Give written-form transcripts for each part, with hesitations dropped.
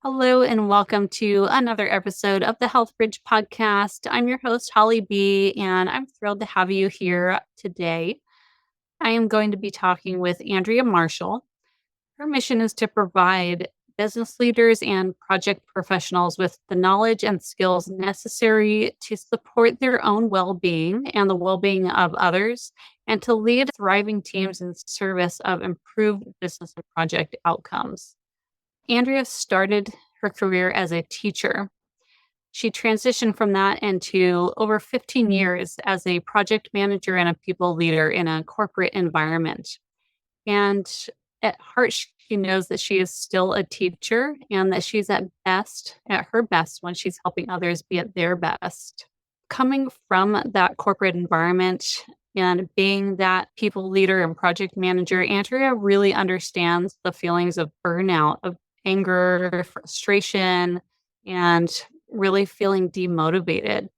Hello and welcome to another episode of the Health Bridge podcast. I'm your host, Holly B, and I'm thrilled to have you here today. I am going to be talking with Andrea Marshall. Her mission is to provide business leaders and project professionals with the knowledge and skills necessary to support their own well being and the well being of others, and to lead thriving teams in service of improved business and project outcomes. Andrea started her career as a teacher. She transitioned from that into over 15 years as a project manager and a people leader in a corporate environment. And at heart, she knows that she is still a teacher and that she's at her best when she's helping others be at their best. Coming from that corporate environment and being that people leader and project manager, Andrea really understands the feelings of burnout, of anger, frustration, and really feeling demotivated.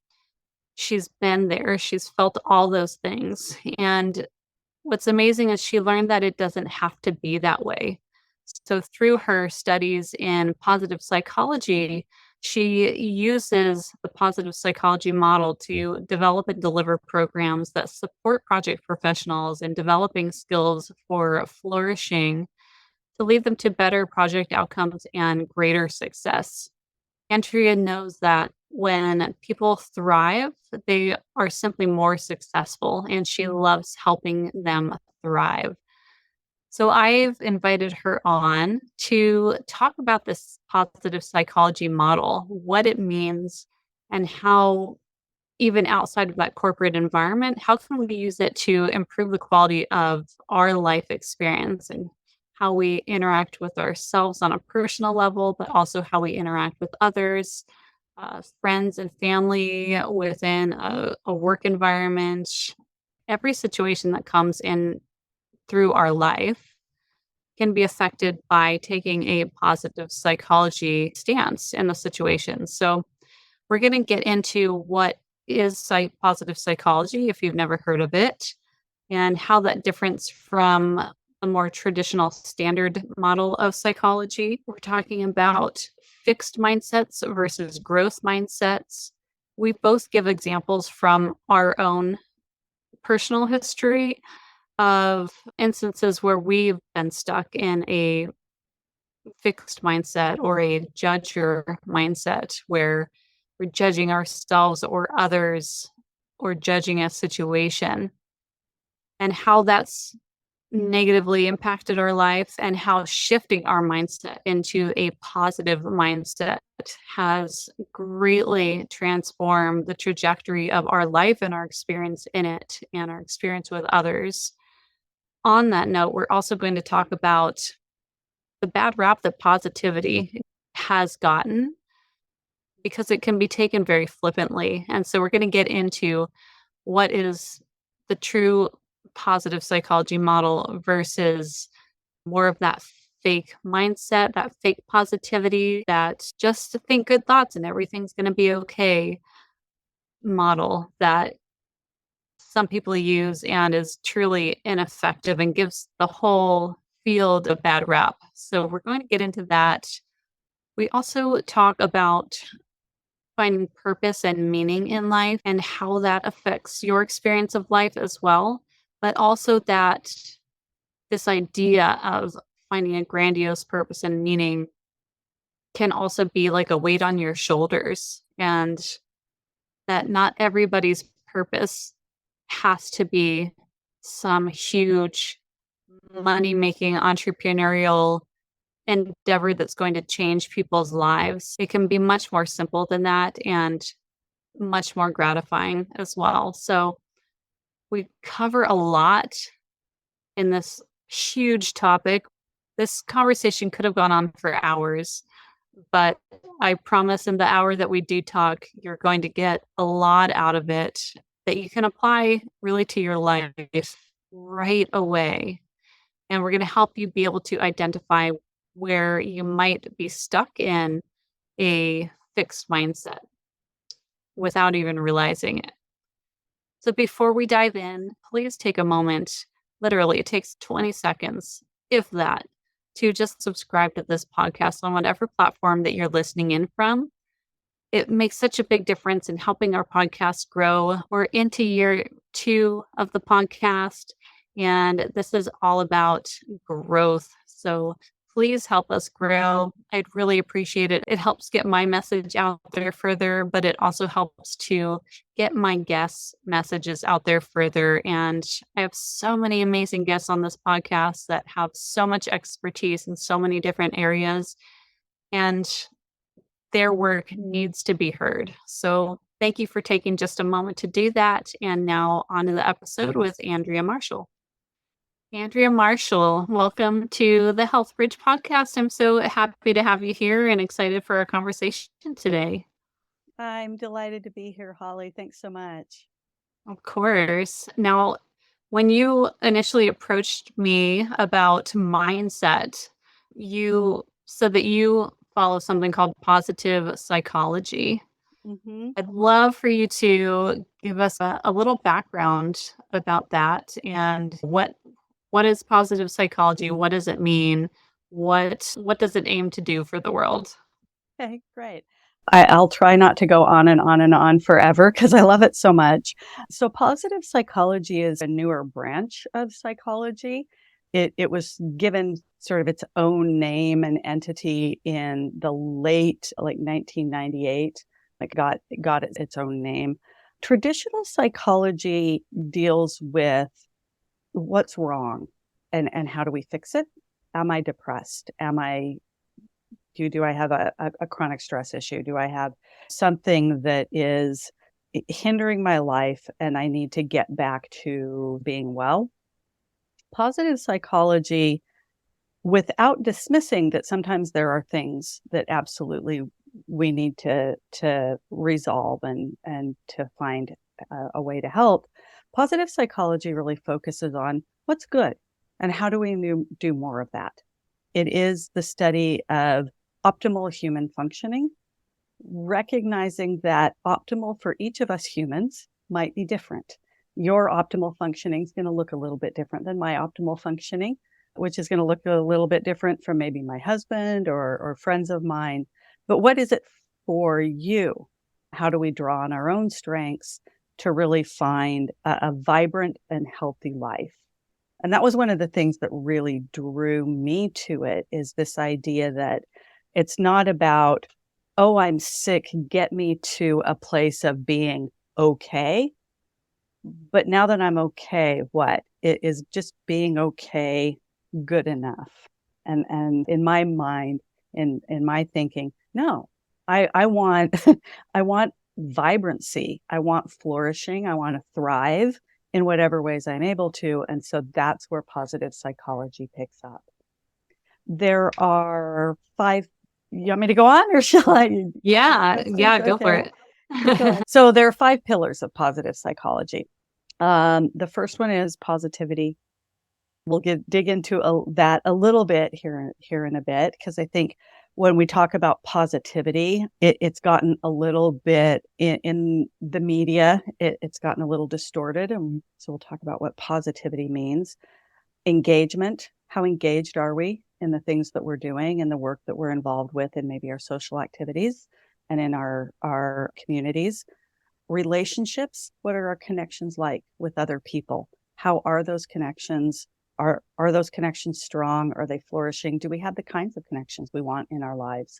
She's been there, she's felt all those things. And what's amazing is she learned that it doesn't have to be that way. So, through her studies in positive psychology, she uses the positive psychology model to develop and deliver programs that support project professionals in developing skills for flourishing to lead them to better project outcomes and greater success. Andrea knows that when people thrive, they are simply more successful, and she loves helping them thrive. So I've invited her on to talk about this positive psychology model, what it means, and how, even outside of that corporate environment, how can we use it to improve the quality of our life experience and how we interact with ourselves on a personal level, but also how we interact with others, friends and family within a work environment, every situation that comes in through our life can be affected by taking a positive psychology stance in the situation. So, we're going to get into what is positive psychology, if you've never heard of it, and how that differs from a more traditional standard model of psychology. We're talking about fixed mindsets versus growth mindsets. We both give examples from our own personal history of instances where we've been stuck in a fixed mindset or a judger mindset where we're judging ourselves or others or judging a situation, and how that's negatively impacted our life, and how shifting our mindset into a positive mindset has greatly transformed the trajectory of our life and our experience in it and our experience with others. On that note, we're also going to talk about the bad rap that positivity has gotten because it can be taken very flippantly. And so we're going to get into what is the true positive psychology model versus more of that fake mindset, that fake positivity, that just think good thoughts and everything's going to be okay model that some people use and is truly ineffective and gives the whole field a bad rap. So we're going to get into that. We also talk about finding purpose and meaning in life and how that affects your experience of life as well, but also that this idea of finding a grandiose purpose and meaning can also be like a weight on your shoulders, and that not everybody's purpose has to be some huge money making entrepreneurial endeavor that's going to change people's lives. It can be much more simple than that and much more gratifying as well. So we cover a lot in this huge topic. This conversation could have gone on for hours, but I promise in the hour that we do talk, you're going to get a lot out of it that you can apply really to your life right away. And we're going to help you be able to identify where you might be stuck in a fixed mindset without even realizing it. So before we dive in, please take a moment. Literally, it takes 20 seconds, if that, to just subscribe to this podcast on whatever platform that you're listening in from. It makes such a big difference in helping our podcast grow. We're into year 2 of the podcast, and this is all about growth. So please help us grow. I'd really appreciate it. It helps get my message out there further, but it also helps to get my guests' messages out there further. And I have so many amazing guests on this podcast that have so much expertise in so many different areas. And their work needs to be heard. So thank you for taking just a moment to do that. And now on to the episode with Andrea Marshall. Andrea Marshall, welcome to the Health Bridge podcast. I'm so happy to have you here and excited for our conversation today. I'm delighted to be here, Holly. Thanks so much. Of course. Now, when you initially approached me about mindset, you said that you follow something called positive psychology. hmm I'd love for you to give us a little background about that and what is positive psychology? What does it mean? What does it aim to do for the world? Okay, great. I'll try not to go on and on and on forever because I love it so much. So, positive psychology is a newer branch of psychology. It was given sort of its own name and entity in the late, like 1998. Got its own name. Traditional psychology deals with what's wrong and how do we fix it? Am I depressed? Do I have a chronic stress issue? Do I have something that is hindering my life and I need to get back to being well? Positive psychology, without dismissing that sometimes there are things that absolutely we need to resolve and to find a way to help. Positive psychology really focuses on what's good and how do we do more of that. It is the study of optimal human functioning, recognizing that optimal for each of us humans might be different. Your optimal functioning is going to look a little bit different than my optimal functioning, which is going to look a little bit different from maybe my husband or friends of mine. But what is it for you? How do we draw on our own strengths to really find a vibrant and healthy life? And that was one of the things that really drew me to it, is this idea that it's not about, oh, I'm sick, get me to a place of being okay. But now that I'm okay, what? It is just being okay good enough. And in my mind, in my thinking, no, I want I want vibrancy. I want flourishing. I want to thrive in whatever ways I'm able to. And so that's where positive psychology picks up. There are 5. You want me to go on or shall I? Yeah, go for it. So there are 5 pillars of positive psychology. The first one is positivity. We'll dig into that a little bit here in a bit, because I think when we talk about positivity, it's gotten a little bit in the media. It's gotten a little distorted, and so we'll talk about what positivity means. Engagement. How engaged are we in the things that we're doing and the work that we're involved with, and maybe our social activities and in our communities? Relationships. What are our connections like with other people? How are those connections? Are those connections strong? Are they flourishing? Do we have the kinds of connections we want in our lives?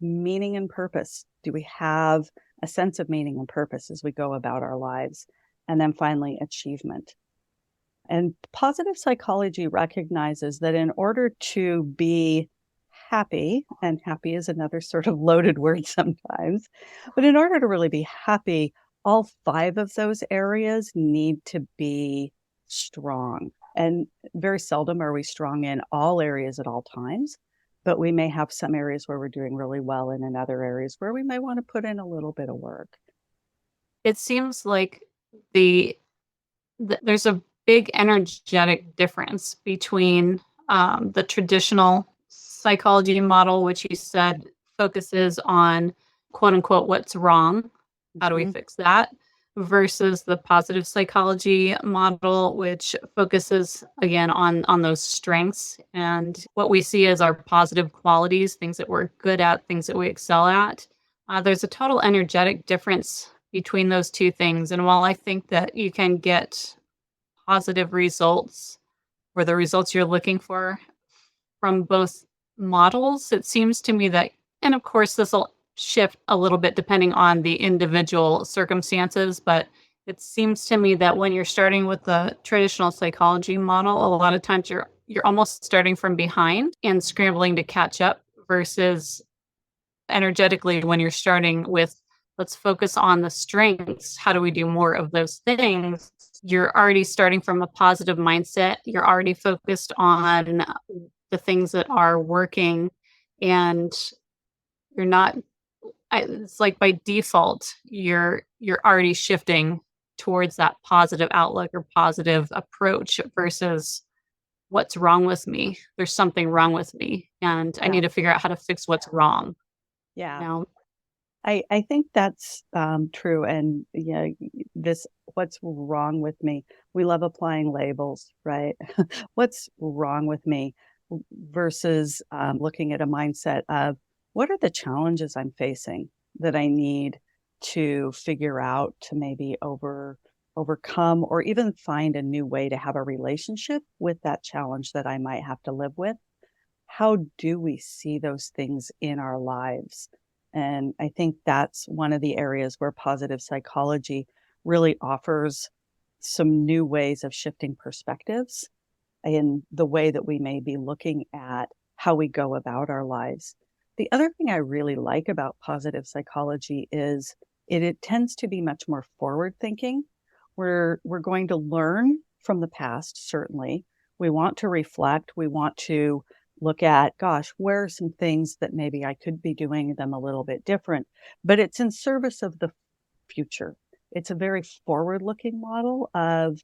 Meaning and purpose. Do we have a sense of meaning and purpose as we go about our lives? And then finally, achievement. And positive psychology recognizes that in order to be happy, and happy is another sort of loaded word sometimes, but in order to really be happy, all 5 of those areas need to be strong. And very seldom are we strong in all areas at all times, but we may have some areas where we're doing really well and in other areas where we may want to put in a little bit of work. It seems like there's a big energetic difference between the traditional psychology model, which you said focuses on quote unquote what's wrong. How do we fix that? versus the positive psychology model, which focuses again on those strengths and what we see as our positive qualities, things that we're good at, things that we excel at. There's a total energetic difference between those two things. And while I think that you can get positive results or the results you're looking for from both models, it seems to me that, and of course, this will shift a little bit depending on the individual circumstances, but it seems to me that when you're starting with the traditional psychology model, a lot of times you're almost starting from behind and scrambling to catch up versus energetically when you're starting with let's focus on the strengths. How do we do more of those things? You're already starting from a positive mindset. You're already focused on the things that are working and you're not it's like by default you're already shifting towards that positive outlook or positive approach versus what's wrong with me. There's something wrong with me and I Yeah. need to figure out how to fix what's wrong Yeah. now. I think that's true. And yeah, this, what's wrong with me? We love applying labels, right? What's wrong with me versus looking at a mindset of what are the challenges I'm facing that I need to figure out to maybe overcome or even find a new way to have a relationship with that challenge that I might have to live with. How do we see those things in our lives? And I think that's one of the areas where positive psychology really offers some new ways of shifting perspectives in the way that we may be looking at how we go about our lives. The other thing I really like about positive psychology is it tends to be much more forward thinking. We're going to learn from the past, certainly. We want to reflect. We want to look at, gosh, where are some things that maybe I could be doing them a little bit different? But it's in service of the future. It's a very forward looking model of,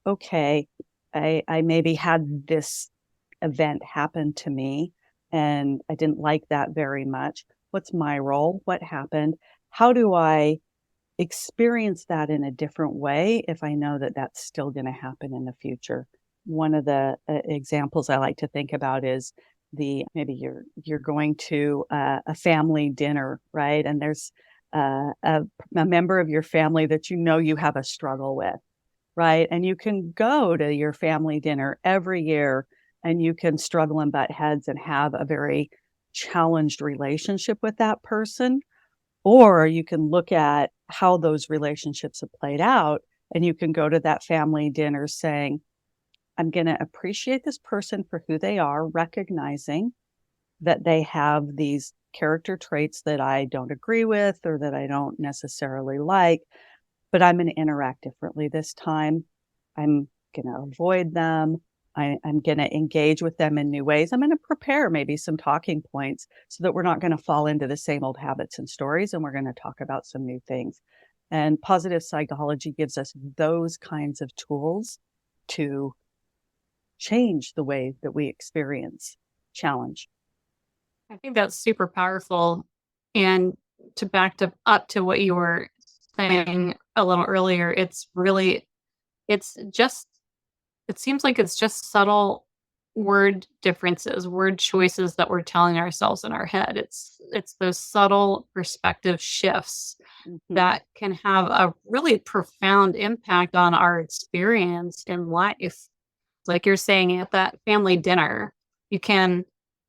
okay, I maybe had this event happen to me and I didn't like that very much. What's my role? What happened? How do I experience that in a different way if I know that that's still going to happen in the future? One of the examples I like to think about is the maybe you're going to a family dinner, right? And there's a member of your family that you know you have a struggle with, right? And you can go to your family dinner every year and you can struggle and butt heads and have a very challenged relationship with that person. Or you can look at how those relationships have played out and you can go to that family dinner saying, I'm going to appreciate this person for who they are, recognizing that they have these character traits that I don't agree with or that I don't necessarily like, but I'm going to interact differently this time. I'm going to avoid them. I'm going to engage with them in new ways. I'm going to prepare maybe some talking points so that we're not going to fall into the same old habits and stories, and we're going to talk about some new things. And positive psychology gives us those kinds of tools to change the way that we experience challenge. I think that's super powerful. And to up to what you were saying a little earlier, it's just, it seems like it's just subtle word differences, word choices that we're telling ourselves in our head. It's those subtle perspective shifts Mm-hmm. that can have a really profound impact on our experience in life. Like you're saying at that family dinner, you can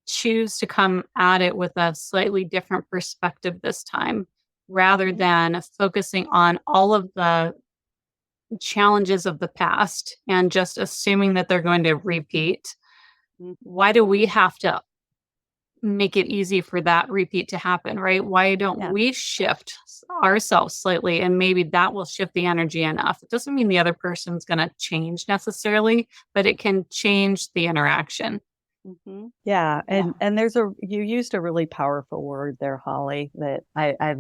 choose to come at it with a slightly different perspective this time rather than focusing on all of the challenges of the past and just assuming that they're going to repeat. Mm-hmm. Why do we have to make it easy for that repeat to happen, right? Why don't Yeah. we shift ourselves slightly and maybe that will shift the energy enough? It doesn't mean the other person's going to change necessarily, but it can change the interaction. Mm-hmm. Yeah, Yeah. and you used a really powerful word there, Holly, that I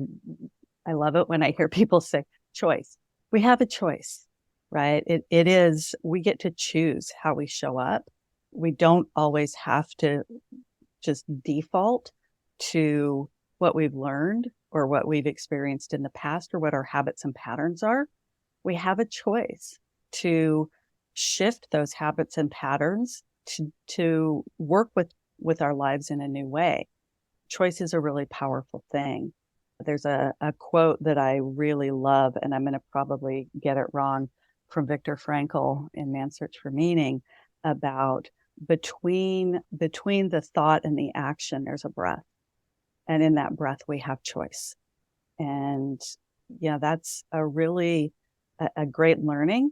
love it when I hear people say choice. We have a choice, right? It is, we get to choose how we show up. We don't always have to just default to what we've learned or what we've experienced in the past or what our habits and patterns are. we have a choice to shift those habits and patterns to work with our lives in a new way. Choice is a really powerful thing. There's a quote that I really love, and I'm going to probably get it wrong, from Viktor Frankl in Man's Search for Meaning, about between the thought and the action, there's a breath. And in that breath, we have choice. And yeah, that's a really a great learning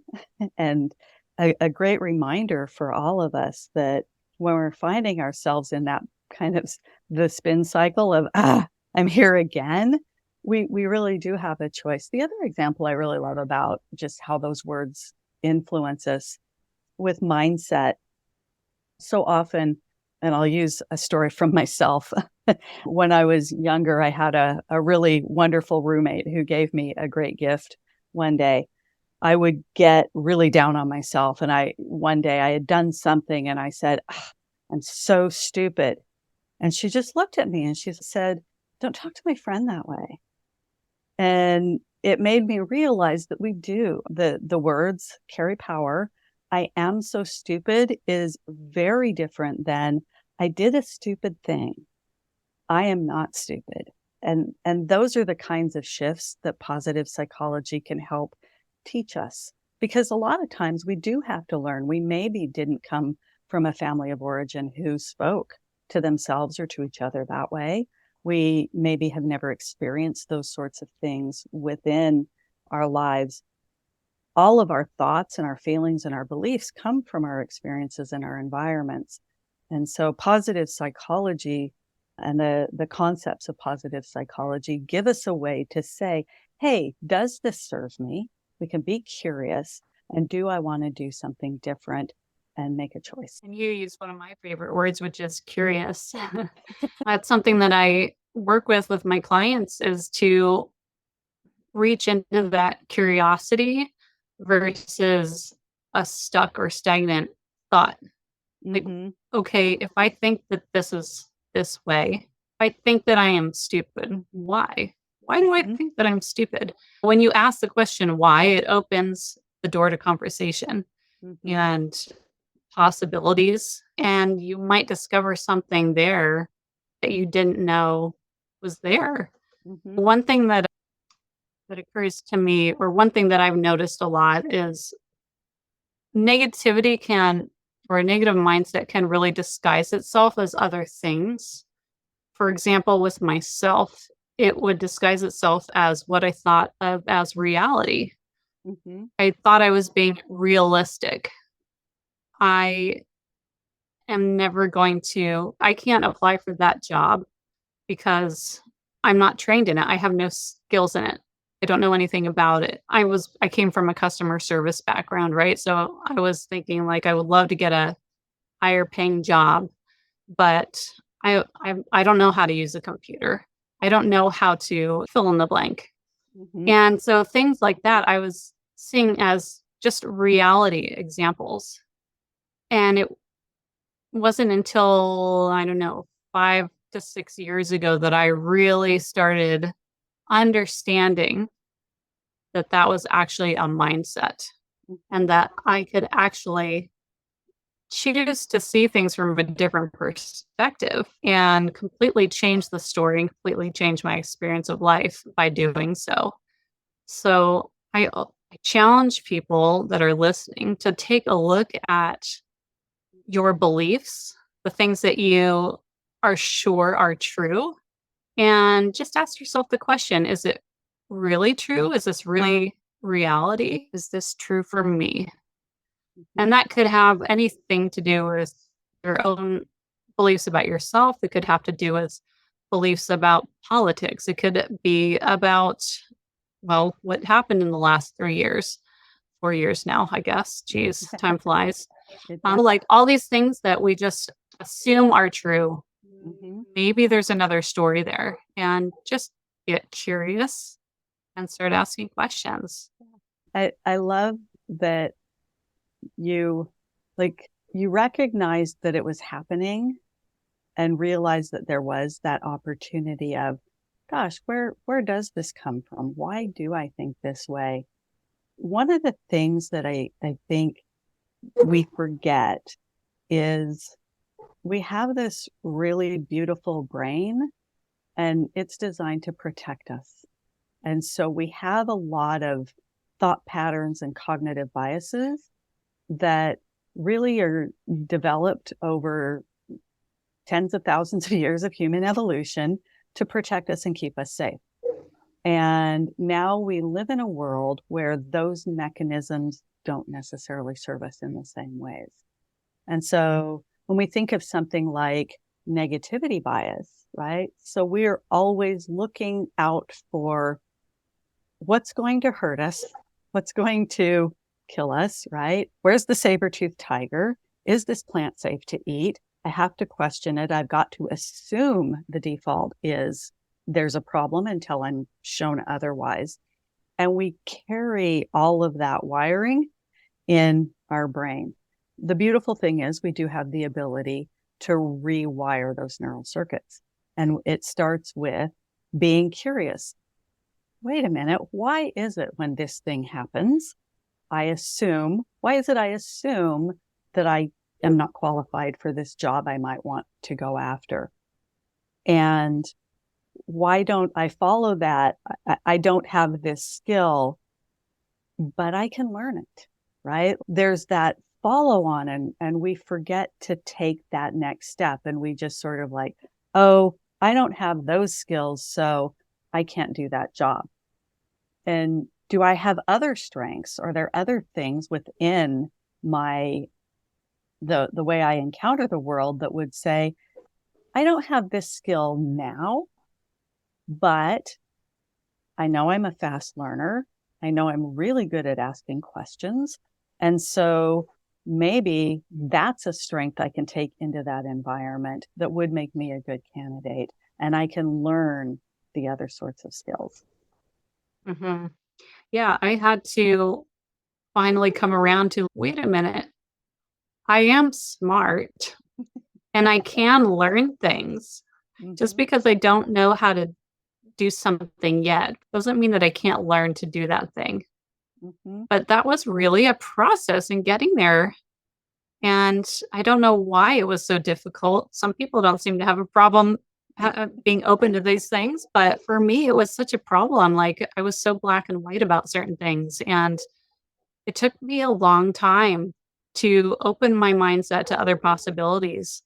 and a great reminder for all of us that when we're finding ourselves in that kind of the spin cycle of, I'm here again, we really do have a choice. The other example I really love about just how those words influence us with mindset, so often, and I'll use a story from myself. When I was younger, I had a really wonderful roommate who gave me a great gift one day. I would get really down on myself. And one day I had done something and I said, I'm so stupid. And she just looked at me and she said, don't talk to my friend that way. And it made me realize that we do. The words carry power. I am so stupid is very different than I did a stupid thing. I am not stupid. And those are the kinds of shifts that positive psychology can help teach us. Because a lot of times we do have to learn. We maybe didn't come from a family of origin who spoke to themselves or to each other that way. We maybe have never experienced those sorts of things within our lives. All of our thoughts and our feelings and our beliefs come from our experiences and our environments. And so positive psychology and the concepts of positive psychology give us a way to say, hey, does this serve me? We can be curious. And do I want to do something different and make a choice? And you use one of my favorite words, which is curious. That's something that I work with my clients is to reach into that curiosity versus a stuck or stagnant thought. Like, Mm-hmm. okay, if I think that this is this way, if I think that I am stupid, why? Why do I Mm-hmm. think that I'm stupid? When you ask the question why, it opens the door to conversation Mm-hmm. and possibilities. And you might discover something there that you didn't know was there. Mm-hmm. One thing that occurs to me, or one thing that I've noticed a lot is negativity can, or a negative mindset can really disguise itself as other things. For example, with myself, it would disguise itself as what I thought of as reality. Mm-hmm. I thought I was being realistic. I am never going to, I can't apply for that job because I'm not trained in it. I have no skills in it. I don't know anything about it. I came from a customer service background, right? So I was thinking like I would love to get a higher paying job, but I don't know how to use a computer. I don't know how to fill in the blank. Mm-hmm. And so things like that I was seeing as just reality examples. And it wasn't until, I don't know, 5 to 6 years ago that I really started understanding that that was actually a mindset and that I could actually choose to see things from a different perspective and completely change the story and completely change my experience of life by doing so. So I challenge people that are listening to take a look at your beliefs, the things that you are sure are true, and just ask yourself the question, is it really true? Is this really reality? Is this true for me? Mm-hmm. And that could have anything to do with your own beliefs about yourself. It could have to do with beliefs about politics. It could be about, well, what happened in the last 3 years, 4 years now, I guess. Geez, time flies. It does. Like all these things that we just assume are true. Mm-hmm. Maybe there's another story there, and just get curious and start asking questions. I love that you you recognized that it was happening and realized that there was that opportunity of, gosh, where does this come from? Why do I think this way? one of the things that I think we forget is we have this really beautiful brain and it's designed to protect us. And so we have a lot of thought patterns and cognitive biases that really are developed over tens of thousands of years of human evolution to protect us and keep us safe. And now we live in a world where those mechanisms don't necessarily serve us in the same ways. And so when we think of something like negativity bias, right? So we're always looking out for what's going to hurt us, what's going to kill us, right? Where's the saber-toothed tiger? Is this plant safe to eat? I have to question it. I've got to assume the default is there's a problem until I'm shown otherwise. And we carry all of that wiring in our brain. The beautiful thing is we do have the ability to rewire those neural circuits. And it starts with being curious. Wait a minute, why is it when this thing happens, why is it I assume that I am not qualified for this job I might want to go after? And why don't I follow that? I don't have this skill, but I can learn it, right? There's that follow on, and we forget to take that next step. And we just sort of like, oh, I don't have those skills, so I can't do that job. And do I have other strengths? Are there other things within the way I encounter the world that would say, I don't have this skill now, but I know I'm a fast learner. I know I'm really good at asking questions. And so maybe that's a strength I can take into that environment that would make me a good candidate. And I can learn the other sorts of skills. Mhm. Yeah, I had to finally come around to, wait a minute, I am smart and I can learn things. Just Mm-hmm. because I don't know how to do something yet doesn't mean that I can't learn to do that thing. Mm-hmm. But that was really a process in getting there. And I don't know why it was so difficult. Some people don't seem to have a problem being open to these things. But for me, it was such a problem. Like I was so black and white about certain things. And it took me a long time to open my mindset to other possibilities.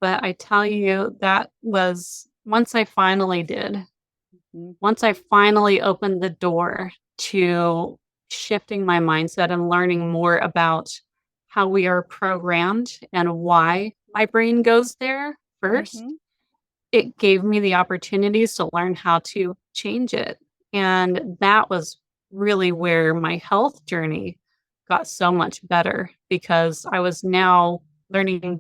But I tell you, that was once I finally did, Mm-hmm. once I finally opened the door to shifting my mindset and learning more about how we are programmed and why my brain goes there first, Mm-hmm. it gave me the opportunities to learn how to change it. And that was really where my health journey got so much better because I was now learning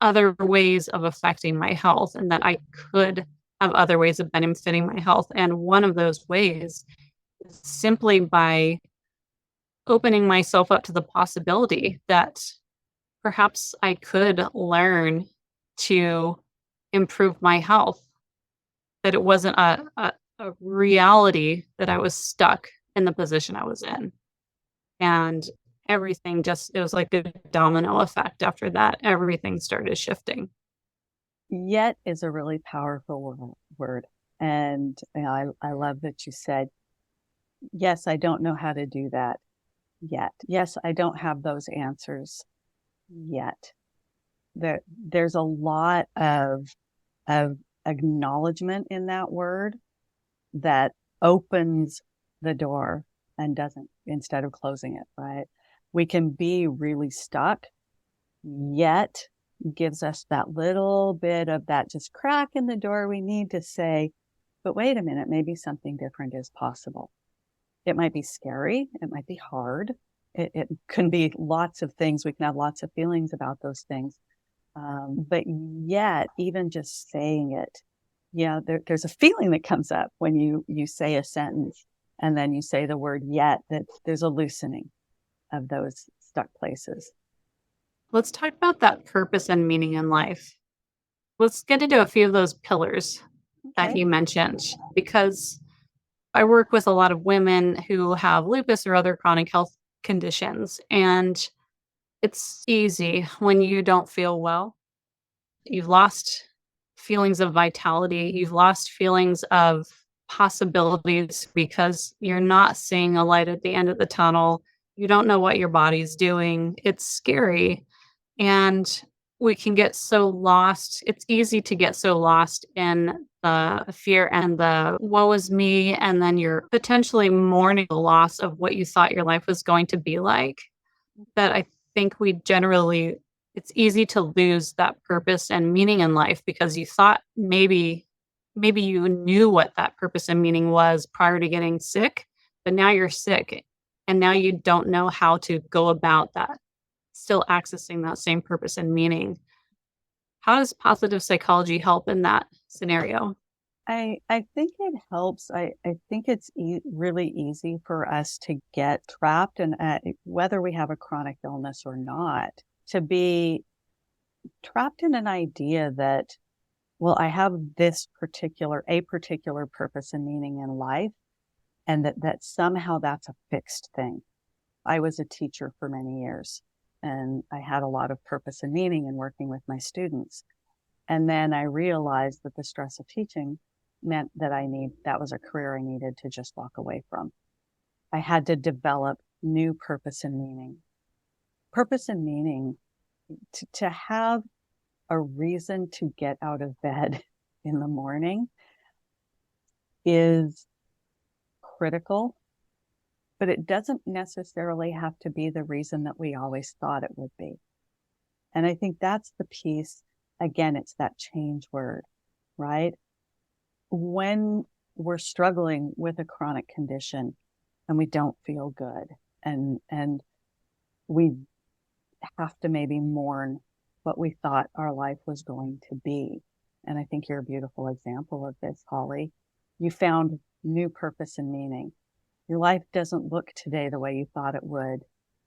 other ways of affecting my health and that I could have other ways of benefiting my health. And one of those ways is simply by opening myself up to the possibility that perhaps I could learn to improve my health, that it wasn't a reality that I was stuck in the position I was in. And everything just, it was like a domino effect after that. Everything started shifting. Yet is a really powerful word. And I love that you said, yes, I don't know how to do that yet. Yes, I don't have those answers yet. There's a lot of acknowledgement in that word that opens the door and doesn't, instead of closing it, right? We can be really stuck, yet gives us that little bit of that just crack in the door we need to say, but wait a minute, maybe something different is possible. It might be scary. It might be hard. It can be lots of things. We can have lots of feelings about those things. But yet, even just saying it, there's a feeling that comes up when you say a sentence and then you say the word yet, that there's a loosening of those stuck places. Let's talk about that purpose and meaning in life. Let's get into a few of those pillars that Okay. you mentioned because I work with a lot of women who have lupus or other chronic health conditions, and it's easy when you don't feel well. You've lost feelings of vitality, you've lost feelings of possibilities because you're not seeing a light at the end of the tunnel. You don't know what your body's doing. It's scary. And we can get so lost. It's easy to get so lost in the fear and the woe is me. And then you're potentially mourning the loss of what you thought your life was going to be like. That I think we generally, it's easy to lose that purpose and meaning in life because you thought maybe you knew what that purpose and meaning was prior to getting sick, but now you're sick and now you don't know how to go about that, still accessing that same purpose and meaning. How does positive psychology help in that scenario? I think it helps. I think it's really easy for us to get trapped, and whether we have a chronic illness or not, to be trapped in an idea that, well, I have a particular purpose and meaning in life, and that somehow that's a fixed thing. I was a teacher for many years, and I had a lot of purpose and meaning in working with my students. And then I realized that the stress of teaching meant that that was a career I needed to just walk away from. I had to develop new purpose and meaning. Purpose and meaning, to have a reason to get out of bed in the morning is critical, but it doesn't necessarily have to be the reason that we always thought it would be. And I think that's the piece. Again, it's that change word, right? When we're struggling with a chronic condition and we don't feel good, and we have to maybe mourn what we thought our life was going to be. And I think you're a beautiful example of this, Holly. You found new purpose and meaning. Your life doesn't look today the way you thought it would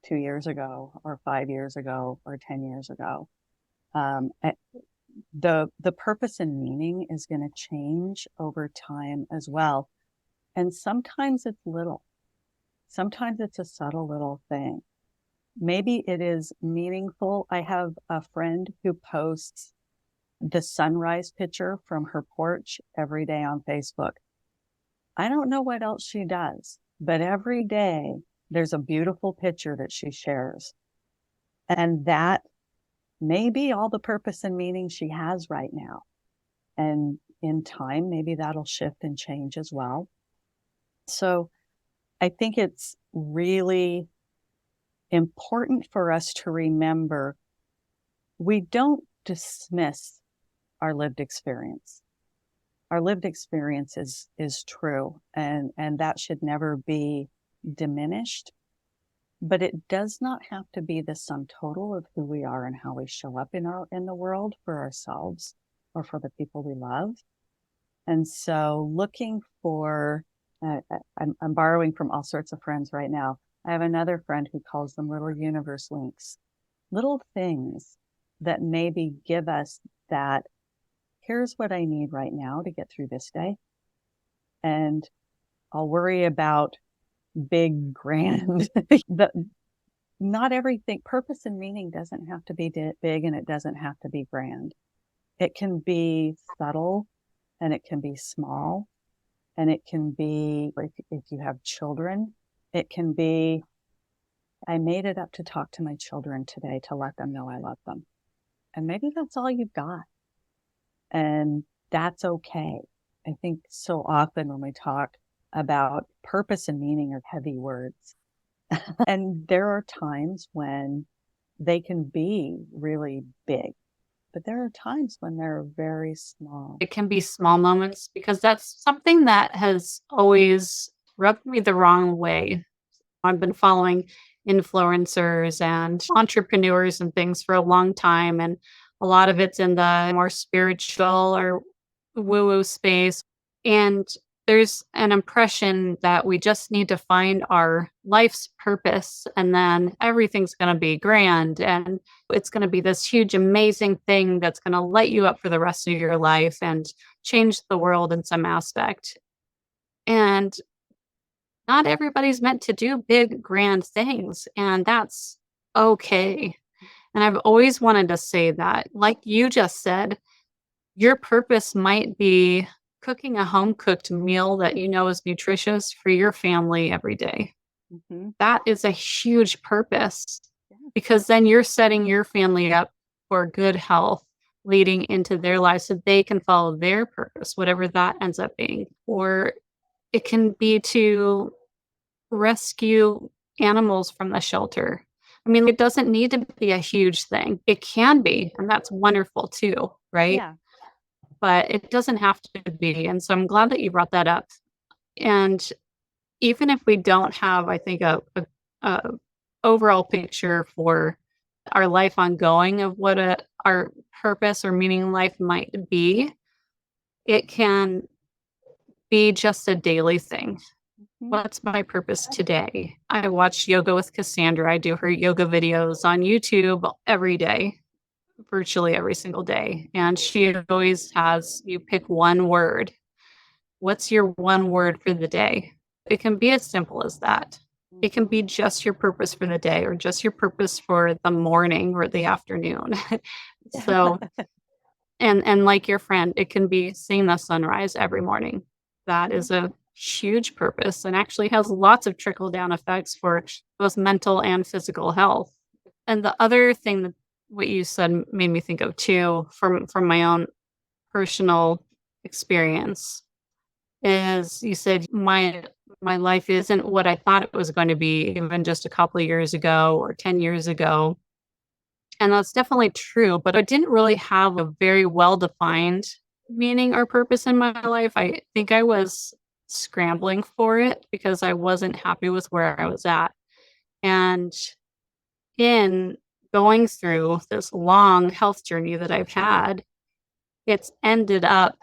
2 years ago or 5 years ago or 10 years ago. The purpose and meaning is going to change over time as well. And sometimes it's little. Sometimes it's a subtle little thing. Maybe it is meaningful. I have a friend who posts the sunrise picture from her porch every day on Facebook. I don't know what else she does, but every day there's a beautiful picture that she shares. And that may be all the purpose and meaning she has right now. And in time, maybe that'll shift and change as well. So I think it's really important for us to remember we don't dismiss our lived experience. Our lived experience is true, and that should never be diminished. But it does not have to be the sum total of who we are and how we show up in the world for ourselves or for the people we love. And so looking for, I'm borrowing from all sorts of friends right now. I have another friend who calls them little universe links, little things that maybe give us that, here's what I need right now to get through this day. And I'll worry about big, grand, not everything. Purpose and meaning doesn't have to be big, and it doesn't have to be grand. It can be subtle, and it can be small, and it can be, if you have children, it can be, I made it up to talk to my children today to let them know I love them. And maybe that's all you've got. And that's okay. I think so often when we talk about purpose and meaning are heavy words. And there are times when they can be really big, but there are times when they're very small. It can be small moments because that's something that has always rubbed me the wrong way. I've been following influencers and entrepreneurs and things for a long time, and a lot of it's in the more spiritual or woo-woo space. And there's an impression that we just need to find our life's purpose and then everything's going to be grand and it's going to be this huge, amazing thing that's going to light you up for the rest of your life and change the world in some aspect. And not everybody's meant to do big, grand things, and that's okay. And I've always wanted to say that, like you just said, your purpose might be cooking a home cooked meal that you know is nutritious for your family every day. Mhm. That is a huge purpose Yeah. because then you're setting your family up for good health leading into their lives so they can follow their purpose, whatever that ends up being. Or it can be to rescue animals from the shelter. I mean, it doesn't need to be a huge thing. It can be, and that's wonderful too, right? Yeah. But it doesn't have to be. And so I'm glad that you brought that up. And even if we don't have, I think, a overall picture for our life ongoing of what our purpose or meaning in life might be, it can be just a daily thing. Mhm. What's my purpose today? I watch Yoga with Cassandra. I do her yoga videos on YouTube every day, virtually every single day. And she always has you pick one word. What's your one word for the day? It can be as simple as that. It can Mhm. be just your purpose for the day or just your purpose for the morning or the afternoon. So, and like your friend, it can be seeing the sunrise every morning. That Yeah. is a huge purpose and actually has lots of trickle down effects for both mental and physical health. And the other thing that what you said made me think of too, from my own personal experience, is you said my life isn't what I thought it was going to be even just a couple of years ago or 10 years ago. And that's definitely true, but I didn't really have a very well defined meaning or purpose in my life. I think I was scrambling for it because I wasn't happy with where I was at. And in going through this long health journey that I've had, it's ended up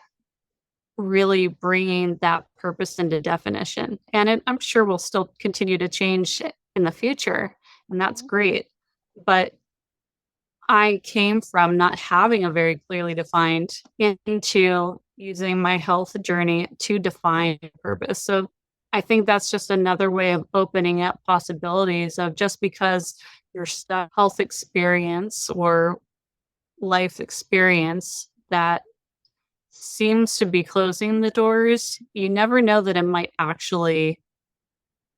really bringing that purpose into definition. And I'm sure we'll still continue to change in the future, and that's Mhm. great. But I came from not having a very clearly defined into using my health journey to define purpose. So I think that's just another way of opening up possibilities of just because your stuff health experience or life experience that seems to be closing the doors, you never know that it might actually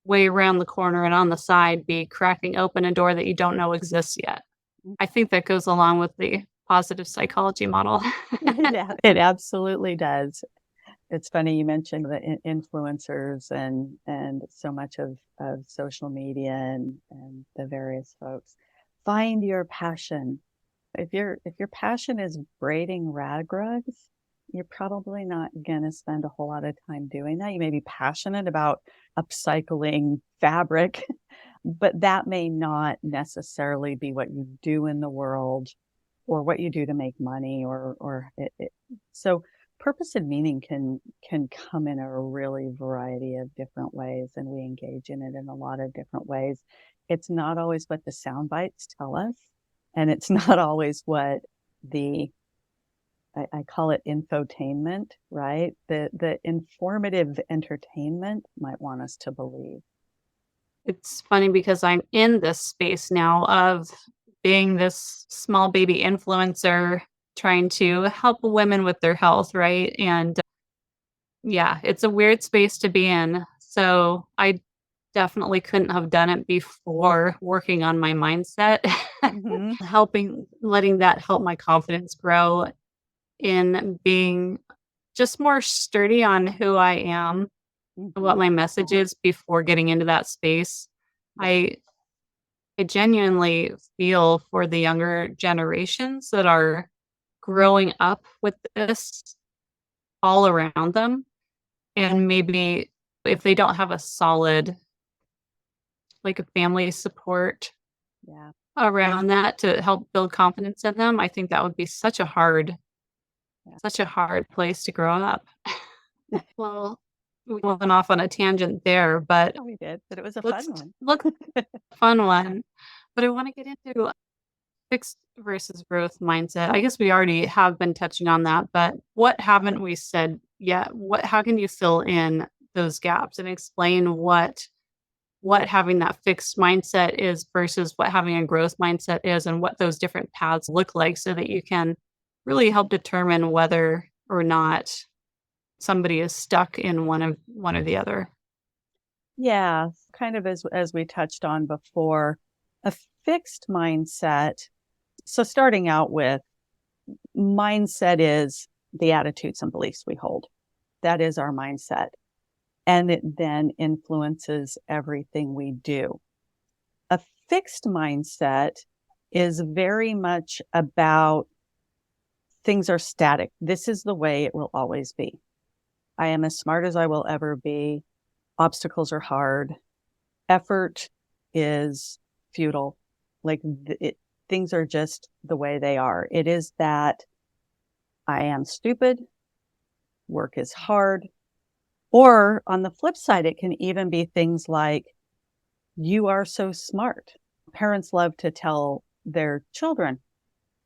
way around the corner and on the side be cracking open a door that you don't know exists yet. I think that goes along with the positive psychology model. It absolutely does. It's funny you mentioned the influencers and so much of social media and the various folks. Find your passion. If your passion is braiding rag rugs, you're probably not gonna spend a whole lot of time doing that. You may be passionate about upcycling fabric, but that may not necessarily be what you do in the world or what you do to make money so purpose and meaning can come in a really variety of different ways, and we engage in it in a lot of different ways. It's not always what the sound bites tell us, and it's not always what the I call it infotainment, right? The informative entertainment might want us to believe. It's funny because I'm in this space now of being this small baby influencer, trying to help women with their health, right? And yeah, it's a weird space to be in. So I definitely couldn't have done it before working on my mindset, Mhm. helping, letting that help my confidence grow in being just more sturdy on who I am, what Mhm. my message is before getting into that space. Yeah. I I genuinely feel for the younger generations that are growing up with this all around them. And maybe if they don't have a solid, like a family support Yeah. around that to help build confidence in them, I think that would be Yeah. such a hard place to grow up. Well, we went off on a tangent there, but We did, but it was a let's fun one. look fun one. But I want to get into fixed versus growth mindset. I guess we already have been touching on that, but what haven't we said yet? What how can you fill in those gaps and explain what having that fixed mindset is versus what having a growth mindset is and what those different paths look like so that you can really help determine whether or not somebody is stuck in one or the other. Yeah, kind of as we touched on before, a fixed mindset. So starting out with mindset is the attitudes and beliefs we hold. That is our mindset. And it then influences everything we do. A fixed mindset is very much about things are static. This is the way it will always be. I am as smart as I will ever be. Obstacles are hard. Effort is futile. Like things are just the way they are. It is that I am stupid. Work is hard. Or on the flip side, it can even be things like, you are so smart. Parents love to tell their children,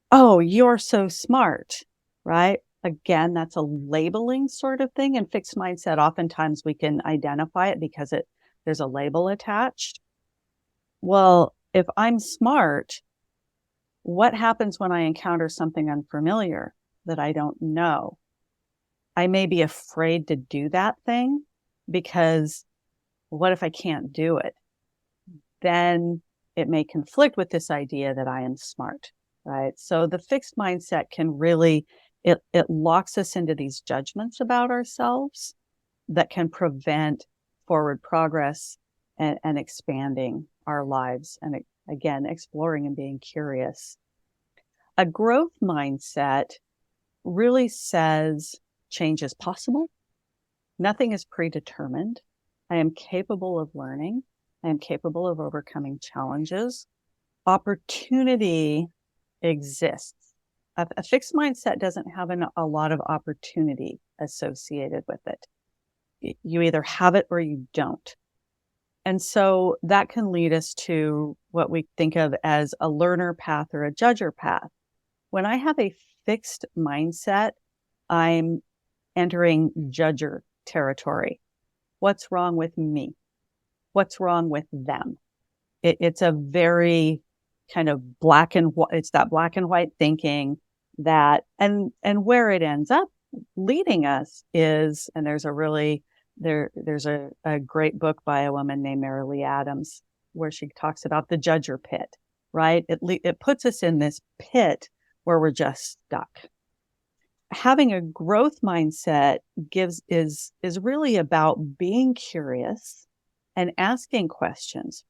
oh, you're so smart, right? Again, that's a labeling sort of thing. And fixed mindset, oftentimes we can identify it because there's a label attached. Well, if I'm smart, what happens when I encounter something unfamiliar that I don't know? I may be afraid to do that thing because what if I can't do it? Then it may conflict with this idea that I am smart, right? So the fixed mindset can really, it locks us into these judgments about ourselves that can prevent forward progress and expanding our lives. And again, exploring and being curious. A growth mindset really says change is possible. Nothing is predetermined. I am capable of learning. I am capable of overcoming challenges. Opportunity exists. A fixed mindset doesn't have a lot of opportunity associated with it. You either have it or you don't. And so that can lead us to what we think of as a learner path or a judger path. When I have a fixed mindset, I'm entering judger territory. What's wrong with me? What's wrong with them? It's a very kind of black and white, it's that black and white thinking that, and where it ends up leading us is, and there's a great book by a woman named Marilee Adams where she talks about the judger pit, right? It puts us in this pit where we're just stuck. Having a growth mindset is really about being curious and asking questions.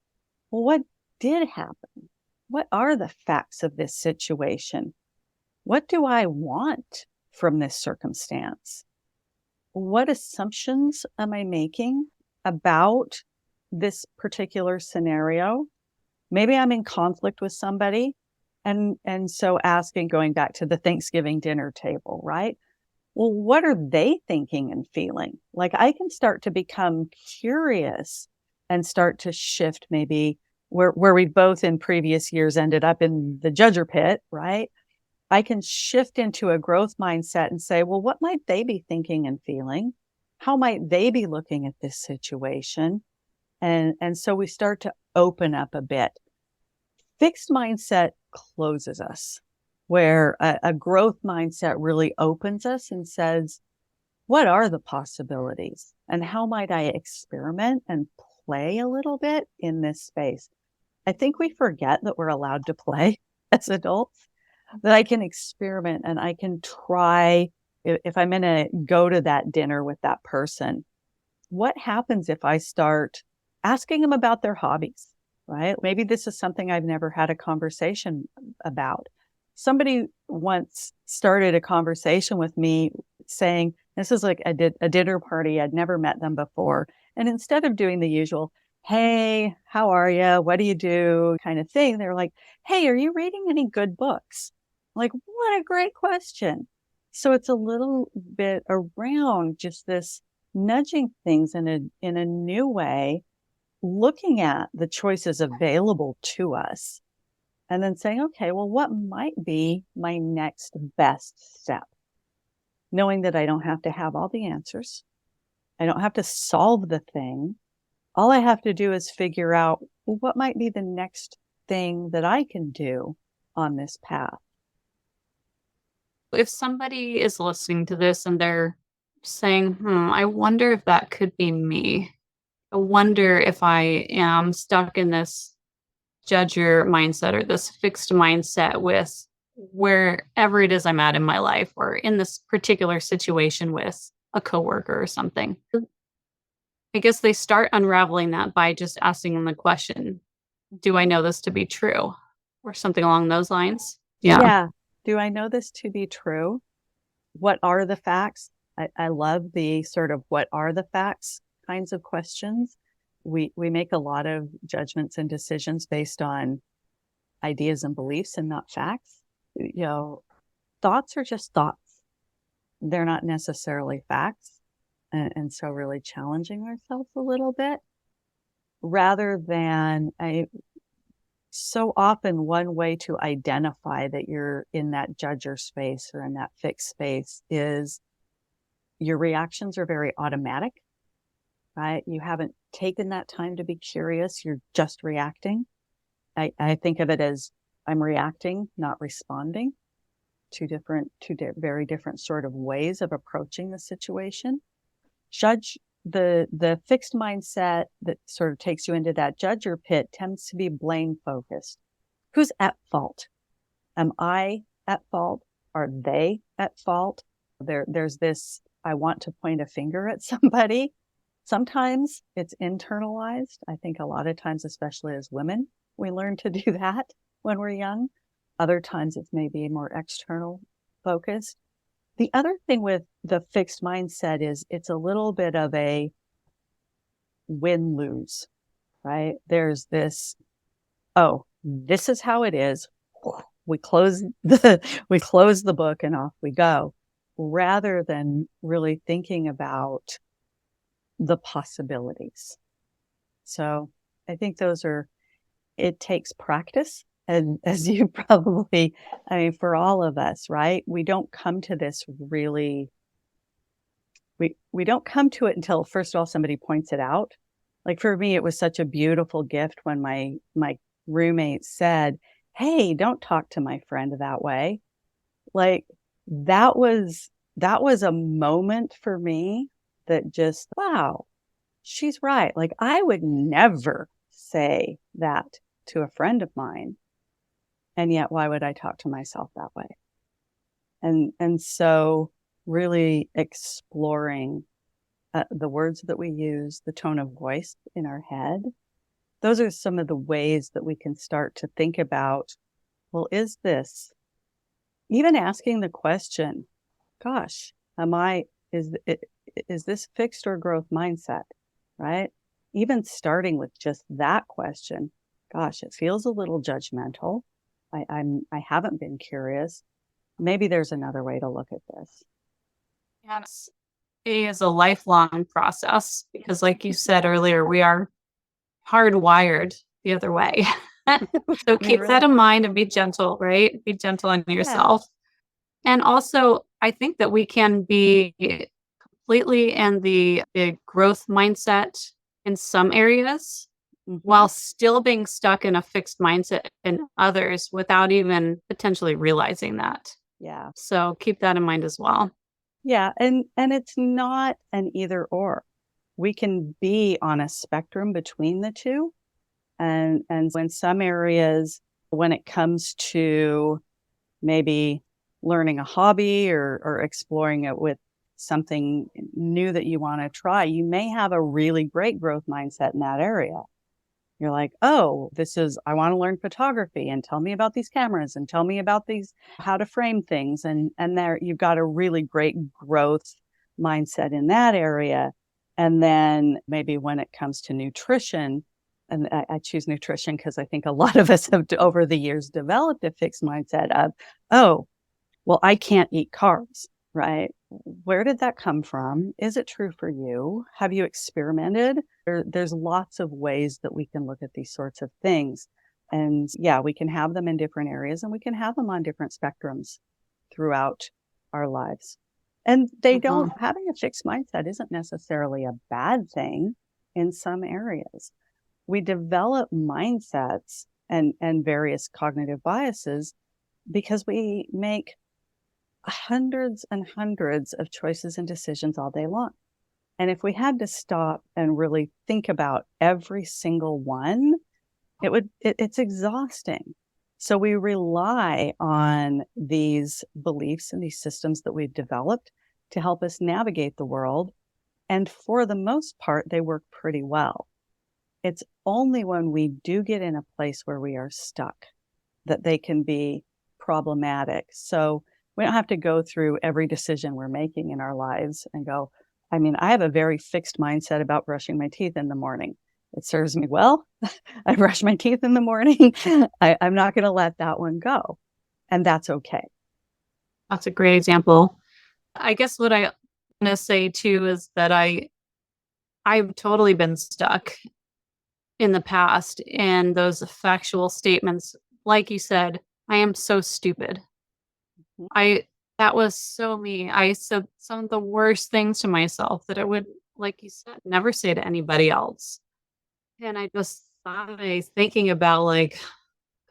Well, what did happen? What are the facts of this situation? What do I want from this circumstance? What assumptions am I making about this particular scenario? Maybe I'm in conflict with somebody. And so asking, going back to the Thanksgiving dinner table, right? Well, what are they thinking and feeling? Like I can start to become curious and start to shift maybe where we both in previous years ended up in the judger pit, right? I can shift into a growth mindset and say, well, what might they be thinking and feeling? How might they be looking at this situation? And so we start to open up a bit. Fixed mindset closes us, where a growth mindset really opens us and says, what are the possibilities? And how might I experiment and play a little bit in this space? I think we forget that we're allowed to play as adults, that I can experiment and I can try. If I'm going to go to that dinner with that person, what happens if I start asking them about their hobbies, right? Maybe this is something I've never had a conversation about. Somebody once started a conversation with me saying, this is like a dinner party. I'd never met them before. And instead of doing the usual, hey, how are you? What do you do? Kind of thing. They're like, hey, are you reading any good books? Like, what a great question. So it's a little bit around just this nudging things in a new way, looking at the choices available to us, and then saying, okay, well, what might be my next best step? Knowing that I don't have to have all the answers. I don't have to solve the thing. All I have to do is figure out, well, what might be the next thing that I can do on this path. If somebody is listening to this and they're saying, I wonder if that could be me. I wonder if I am stuck in this judger mindset or this fixed mindset with wherever it is I'm at in my life or in this particular situation with a coworker or something. I guess they start unraveling that by just asking them the question, do I know this to be true? Or something along those lines. Yeah. Yeah. Do I know this to be true? What are the facts? I love the sort of what are the facts kinds of questions. We make a lot of judgments and decisions based on ideas and beliefs and not facts. Thoughts are just thoughts. They're not necessarily facts. And so really challenging ourselves a little bit rather than so often one way to identify that you're in that judger space or in that fixed space is your reactions are very automatic, right? You haven't taken that time to be curious. You're just reacting. I think of it as I'm reacting, not responding. Two very different sort of ways of approaching the situation. Judge the fixed mindset that sort of takes you into that judger pit tends to be blame focused. Who's at fault? Am I at fault? Are they at fault? There's this, I want to point a finger at somebody. Sometimes it's internalized. I think a lot of times, especially as women, we learn to do that when we're young. Other times it's maybe more external focused. The other thing with the fixed mindset is it's a little bit of a win-lose, right? There's this, oh, this is how it is. We close the book and off we go, rather than really thinking about the possibilities. So I think it takes practice. And as you probably, for all of us, right? We don't come to this really, we don't come to it until, first of all, somebody points it out. Like for me, it was such a beautiful gift when my roommate said, "Hey, don't talk to my friend that way." Like that was a moment for me that just, wow, she's right. Like I would never say that to a friend of mine. And yet why would I talk to myself that way? And so really exploring the words that we use, the tone of voice in our head. Those are some of the ways that we can start to think about, well, is this, even asking the question, gosh, is this fixed or growth mindset, right? Even starting with just that question, gosh, it feels a little judgmental. I haven't been curious. Maybe there's another way to look at this. Yes. It is a lifelong process because, like you said earlier, we are hardwired the other way. So I mean, keep that really, in mind and be gentle, right? Be gentle on yeah. yourself. And also, I think that we can be completely in the big growth mindset in some areas Hmm. while still being stuck in a fixed mindset in others without even potentially realizing that. Yeah. So keep that in mind as well. Yeah. And it's not an either or. We can be on a spectrum between the two. And in some areas, when it comes to maybe learning a hobby or exploring it with something new that you want to try, you may have a really great growth mindset in that area. You're like, oh, I want to learn photography and tell me about these cameras and tell me about these, how to frame things. And there you've got a really great growth mindset in that area. And then maybe when it comes to nutrition, and I choose nutrition because I think a lot of us have over the years developed a fixed mindset of, oh, well, I can't eat carbs, right? Where did that come from? Is it true for you? Have you experimented? There's lots of ways that we can look at these sorts of things. And yeah, we can have them in different areas and we can have them on different spectrums throughout our lives. And they Mhm. don't, having a fixed mindset isn't necessarily a bad thing in some areas. We develop mindsets and various cognitive biases because we make hundreds and hundreds of choices and decisions all day long. And if we had to stop and really think about every single one, it's exhausting. So we rely on these beliefs and these systems that we've developed to help us navigate the world. And for the most part, they work pretty well. It's only when we do get in a place where we are stuck that they can be problematic. So we don't have to go through every decision we're making in our lives and go, I mean, I have a very fixed mindset about brushing my teeth in the morning. It serves me well. I brush my teeth in the morning. I'm not going to let that one go. And that's okay. That's a great example. I guess what I want to say too is that I've totally been stuck in the past in those factual statements. Like you said, I am so stupid. Mhm. I That was so me. I said some of the worst things to myself that I would, like you said, never say to anybody else. And I just thought, I was thinking about like,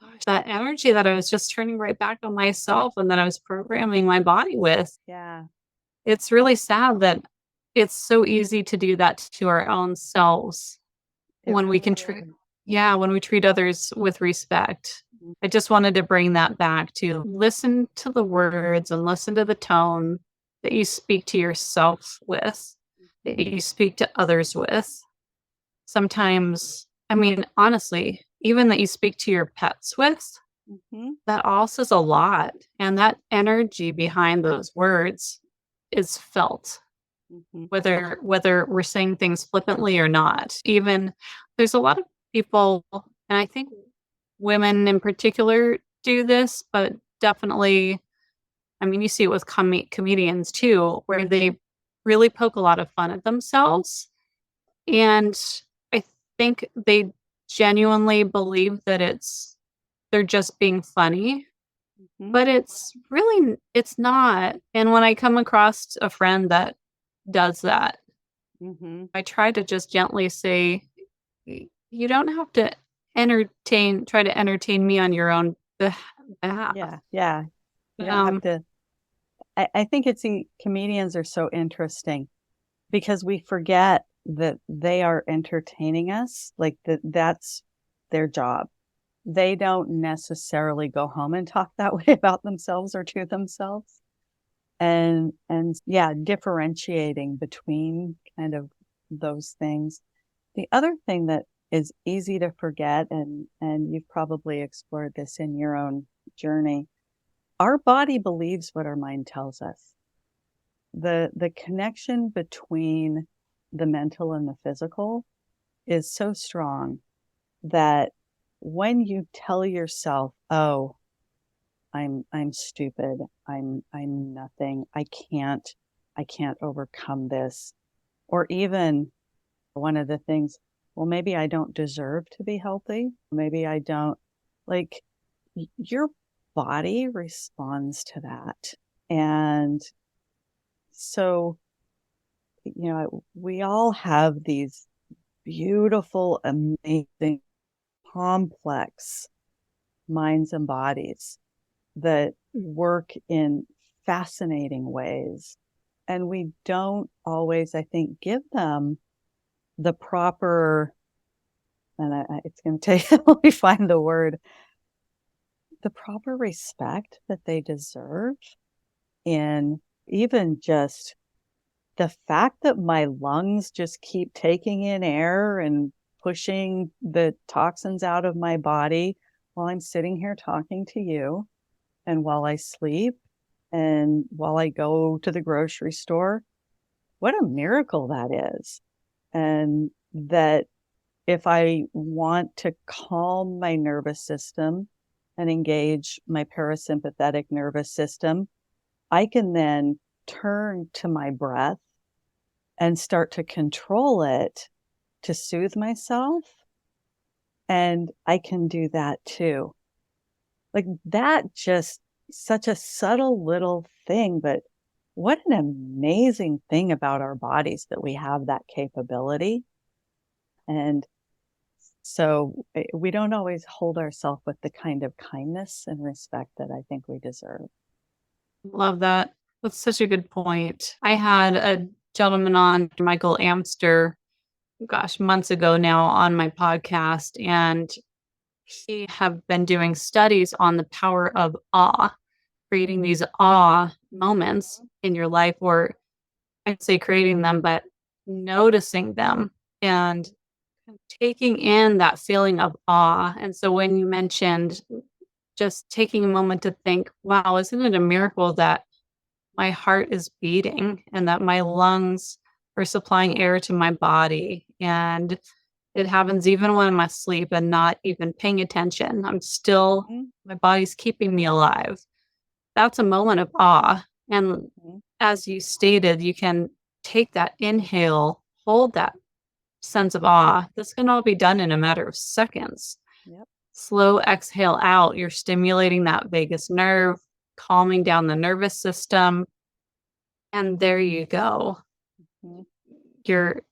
gosh, that energy that I was just turning right back on myself and that I was programming my body with. Yeah, It's really sad that it's so easy to do that to our own selves it when we can really treat, is. yeah, when we treat others with respect. I just wanted to bring that back to listen to the words and listen to the tone that you speak to yourself with, that Mhm. you speak to others with. Sometimes, I mean, honestly, even that you speak to your pets with, Mhm. that all says a lot. And that energy behind those words is felt, Mhm. whether we're saying things flippantly or not. Even there's a lot of people, and I think women in particular do this, but definitely, I mean, you see it with comedians too, where they really poke a lot of fun at themselves. And I think they genuinely believe that they're just being funny, Mhm. but it's not. And when I come across a friend that does that, Mhm. I try to just gently say, You don't have to try to entertain me on your own behalf." Yeah, yeah. You don't have Um, to. I think comedians are so interesting because we forget that they are entertaining us, like that's their job. They don't necessarily go home and talk that way about themselves or to themselves. And yeah, differentiating between kind of those things. The other thing that is easy to forget, and you've probably explored this in your own journey, our body believes what our mind tells us. The connection between the mental and the physical is so strong that when you tell yourself, "Oh, I'm stupid. I'm nothing. I can't overcome this." Or even one of the things, well, maybe I don't deserve to be healthy. Maybe I don't, like, your body responds to that. And so, we all have these beautiful, amazing, complex minds and bodies that work in fascinating ways. And we don't always, I think, give them the proper, and it's going to take, let me find the word, the proper respect that they deserve in even just the fact that my lungs just keep taking in air and pushing the toxins out of my body while I'm sitting here talking to you and while I sleep and while I go to the grocery store. What a miracle that is. And that if I want to calm my nervous system and engage my parasympathetic nervous system, I can then turn to my breath and start to control it to soothe myself. And I can do that too. Like that, just such a subtle little thing, but what an amazing thing about our bodies that we have that capability. And so we don't always hold ourselves with the kind of kindness and respect that I think we deserve. Love that. That's such a good point. I had a gentleman on, Michael Amster, gosh, months ago now on my podcast, and he have been doing studies on the power of awe, creating these awe moments Mhm. in your life, or I'd say creating them, but noticing them and taking in that feeling of awe. And so when you mentioned just taking a moment to think, wow, isn't it a miracle that my heart is beating and that my lungs are supplying air to my body? And it happens even when I'm asleep and not even paying attention. Mhm. My body's keeping me alive. That's a moment of awe. And Mhm. as you stated, you can take that inhale, hold that sense of awe. This can all be done in a matter of seconds. Yep. Slow exhale out. You're stimulating that vagus nerve, calming down the nervous system. And there you go. Mhm. You're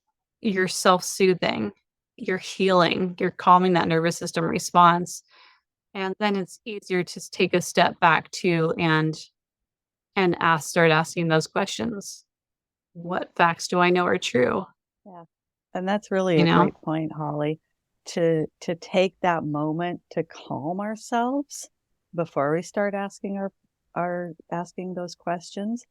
you're self-soothing. You're healing. You're calming that nervous system response. And then it's easier to take a step back too and start asking those questions. Mhm. What facts do I know are true? Yeah. And that's really You a know? great point, Holly, to take that moment to calm ourselves before we start asking our asking those questions,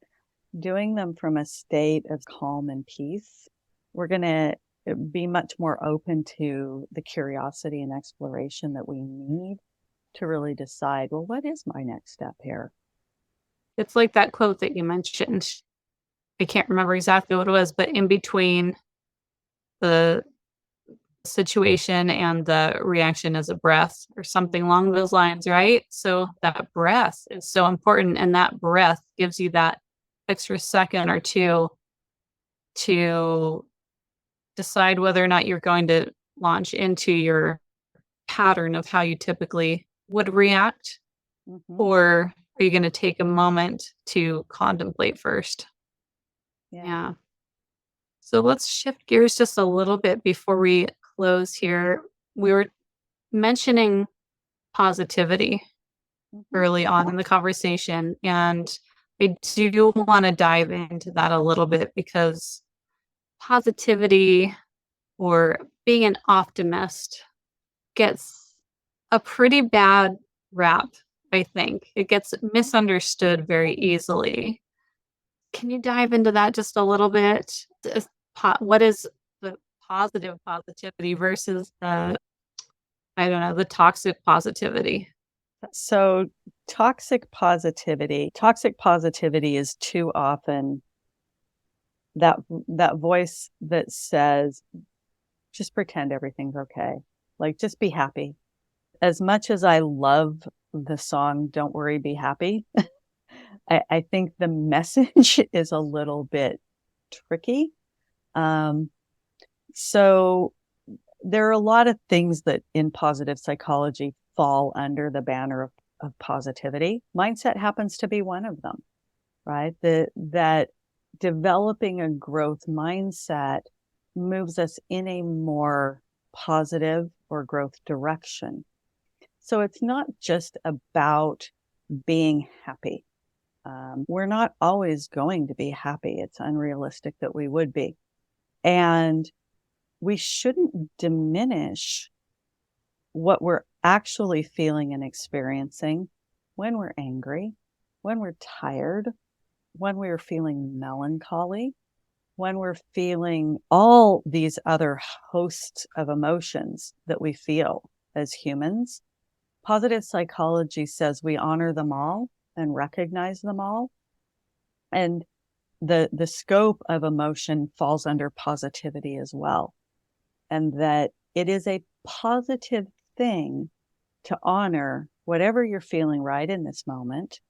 doing them from a state of calm and peace. We're going to be much more open to the curiosity and exploration that we need to really decide, well, what is my next step here? It's like that quote that you mentioned. I can't remember exactly what it was, but in between the situation and the reaction is a breath or something along those lines, right? So that breath is so important. And that breath gives you that extra second or two to decide whether or not you're going to launch into your pattern of how you typically would react, Mm-hmm. or are you going to take a moment to contemplate first? Yeah. Yeah. So let's shift gears just a little bit before we close here. We were mentioning positivity Mm-hmm. early on in the conversation, and I do want to dive into that a little bit because positivity or being an optimist gets a pretty bad rap, I think. It gets Mm-hmm. misunderstood very easily. Can you dive into that just a little bit? What is the positive positivity versus the, I don't know, the toxic positivity? So toxic positivity is too often that voice that says, just pretend everything's okay. Like, just be happy. As much as I love the song Don't Worry, Be Happy, I think the message is a little bit tricky. Um, so there are a lot of things that in positive psychology fall under the banner of positivity. Mindset happens to be one of them, right? That developing a growth mindset moves us in a more positive or growth direction. So it's not just about being happy. We're not always going to be happy. It's unrealistic that we would be. And we shouldn't diminish what we're actually feeling and experiencing when we're angry, when we're tired, when we're feeling melancholy, when we're feeling all these other hosts of emotions that we feel as humans. Positive psychology says we honor them all and recognize them all. And the scope of emotion falls under positivity as well. And that it is a positive thing to honor whatever you're feeling right in this moment,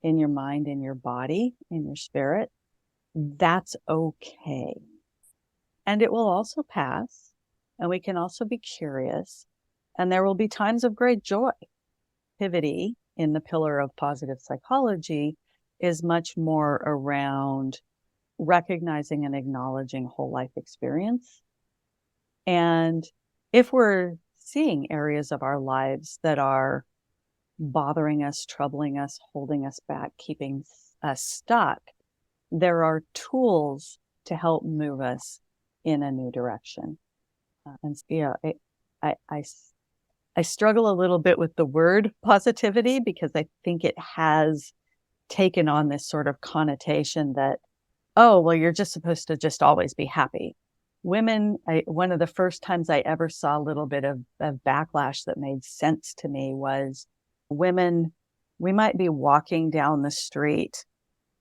in your mind, in your body, in your spirit. That's okay. And it will also pass. And we can also be curious. And there will be times of great joy. Activity in the pillar of positive psychology is much more around recognizing and acknowledging whole life experience. And if we're seeing areas of our lives that are bothering us, troubling us, holding us back, keeping us stuck, there are tools to help move us in a new direction. And yeah, I struggle a little bit with the word positivity because I think it has taken on this sort of connotation that, oh, well, you're just supposed to just always be happy. Women, one of the first times I ever saw a little bit of backlash that made sense to me was women, we might be walking down the street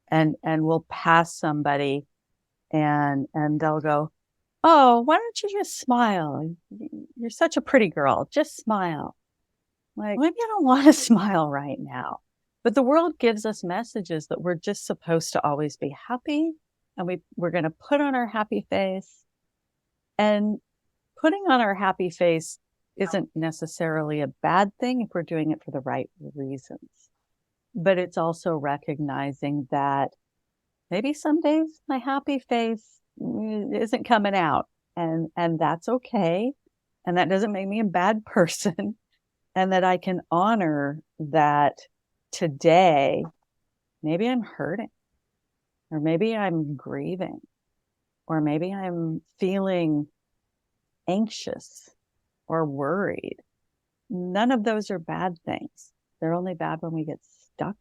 and we'll pass somebody and they'll go, oh, why don't you just smile? You're such a pretty girl. Just smile. Like, maybe I don't want to smile right now. But the world gives us messages that we're just supposed to always be happy. And we're going to put on our happy face. And putting on our happy face isn't necessarily a bad thing if we're doing it for the right reasons. But it's also recognizing that maybe some days my happy face isn't coming out, and that's okay. And that doesn't make me a bad person. And that I can honor that today, maybe I'm hurting, or maybe I'm grieving, or maybe I'm feeling anxious or worried. None of those are bad things. They're only bad when we get stuck.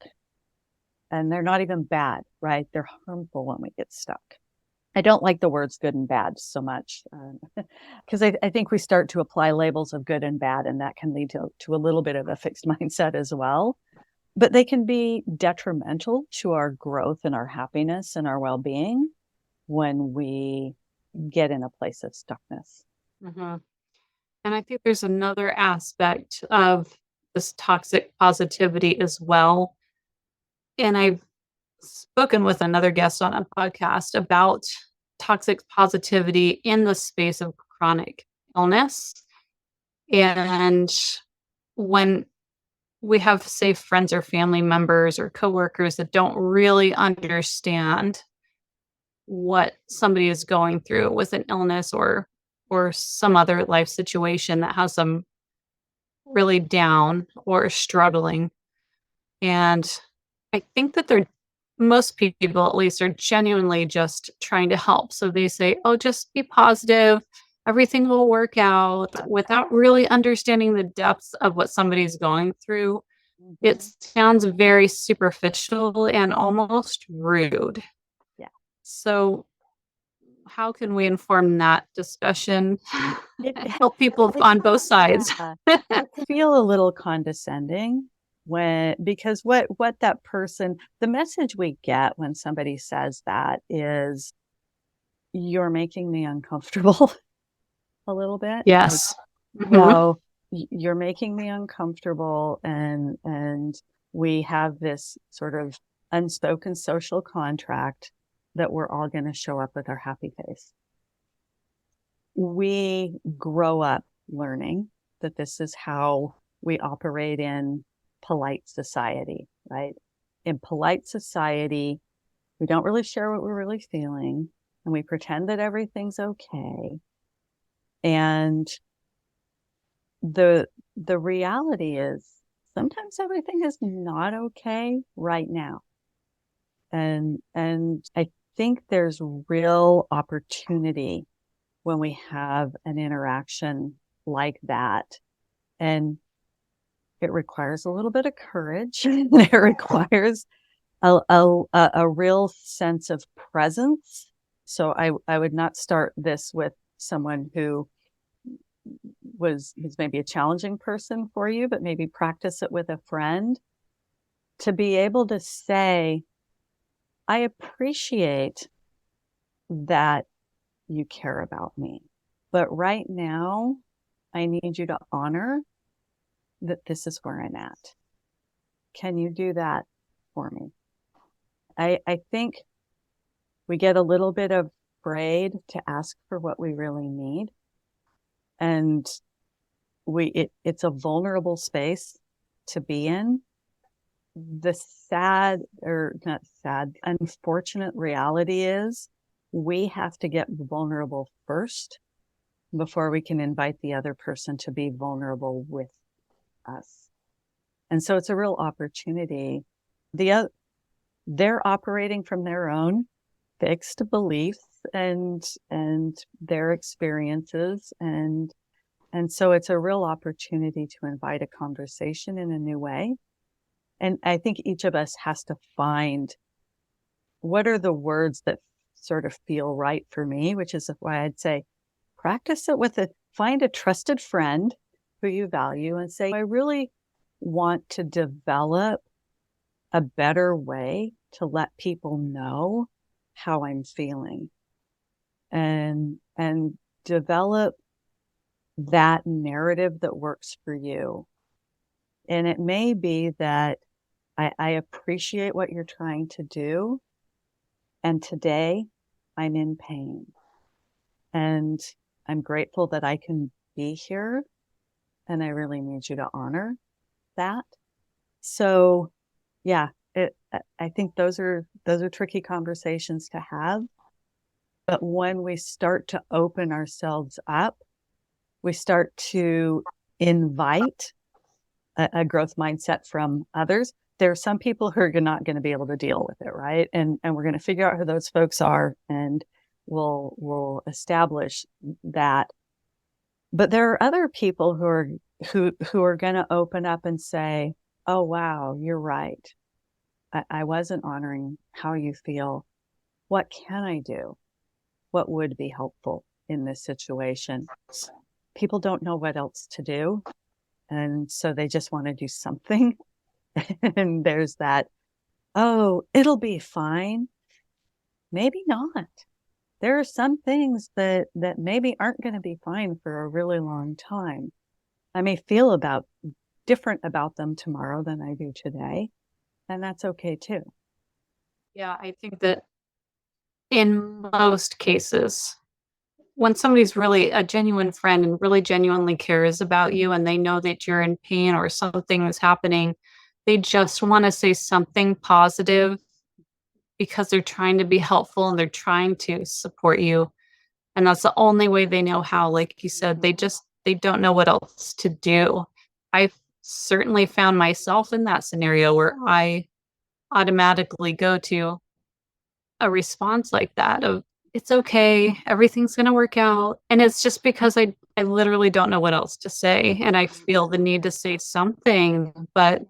And they're not even bad, right? They're harmful when we get stuck. I don't like the words good and bad so much because I think we start to apply labels of good and bad, and that can lead to a little bit of a fixed mindset as well. But they can be detrimental to our growth and our happiness and our well-being when we get in a place of stuckness. Mm-hmm. And I think there's another aspect of this toxic positivity as well. And I've spoken with another guest on a podcast about toxic positivity in the space of chronic illness. And when we have, say, friends or family members or coworkers that don't really understand what somebody is going through with an illness or some other life situation that has them really down or struggling. And I think that most people at least are genuinely just trying to help. So they say, oh, just be positive. Everything will work out without really understanding the depths of what somebody's going through. It sounds very superficial and almost rude. Yeah. So how can we inform that discussion It, and help people on both sides? it can feel a little condescending because what that person, the message we get when somebody says that is, you're making me uncomfortable a little bit. Yes. No, you're making me uncomfortable, and we have this sort of unspoken social contract that we're all going to show up with our happy face. We grow up learning that this is how we operate in polite society, right? In polite society, we don't really share what we're really feeling, and we pretend that everything's okay. And the reality is sometimes everything is not okay right now. And I think there's real opportunity when we have an interaction like that. And it requires a little bit of courage. It requires a real sense of presence. So I would not start this with someone who's maybe a challenging person for you, but maybe practice it with a friend to be able to say, I appreciate that you care about me, but right now I need you to honor that this is where I'm at. Can you do that for me? I think we get a little bit afraid to ask for what we really need. And it's a vulnerable space to be in. the sad, or not sad, unfortunate reality is we have to get vulnerable first before we can invite the other person to be vulnerable with us. And so it's a real opportunity. They're operating from their own fixed beliefs and their experiences, and so it's a real opportunity to invite a conversation in a new way. And I think each of us has to find what are the words that sort of feel right for me, which is why I'd say practice it find a trusted friend who you value and say, I really want to develop a better way to let people know how I'm feeling, and develop that narrative that works for you. And it may be that I appreciate what you're trying to do, and today I'm in pain, and I'm grateful that I can be here, and I really need you to honor that. So yeah, I think those are tricky conversations to have. But when we start to open ourselves up, we start to invite a growth mindset from others. There are some people who are not going to be able to deal with it, right? And we're going to figure out who those folks are, and we'll establish that. But there are other people who are going to open up and say, "Oh wow, you're right. I wasn't honoring how you feel. What can I do? What would be helpful in this situation?" People don't know what else to do, and so they just want to do something. And there's that, oh, it'll be fine. Maybe not. There are some things that maybe aren't going to be fine for a really long time. I may feel different about them tomorrow than I do today, and that's okay too. Yeah, I think that in most cases, when somebody's really a genuine friend and really genuinely cares about you and they know that you're in pain or something is happening, they just want to say something positive because they're trying to be helpful and they're trying to support you. And that's the only way they know how. Like you said, they don't know what else to do. I've certainly found myself in that scenario where I automatically go to a response like that of, "It's okay, everything's gonna work out." And it's just because I literally don't know what else to say, and I feel the need to say something, but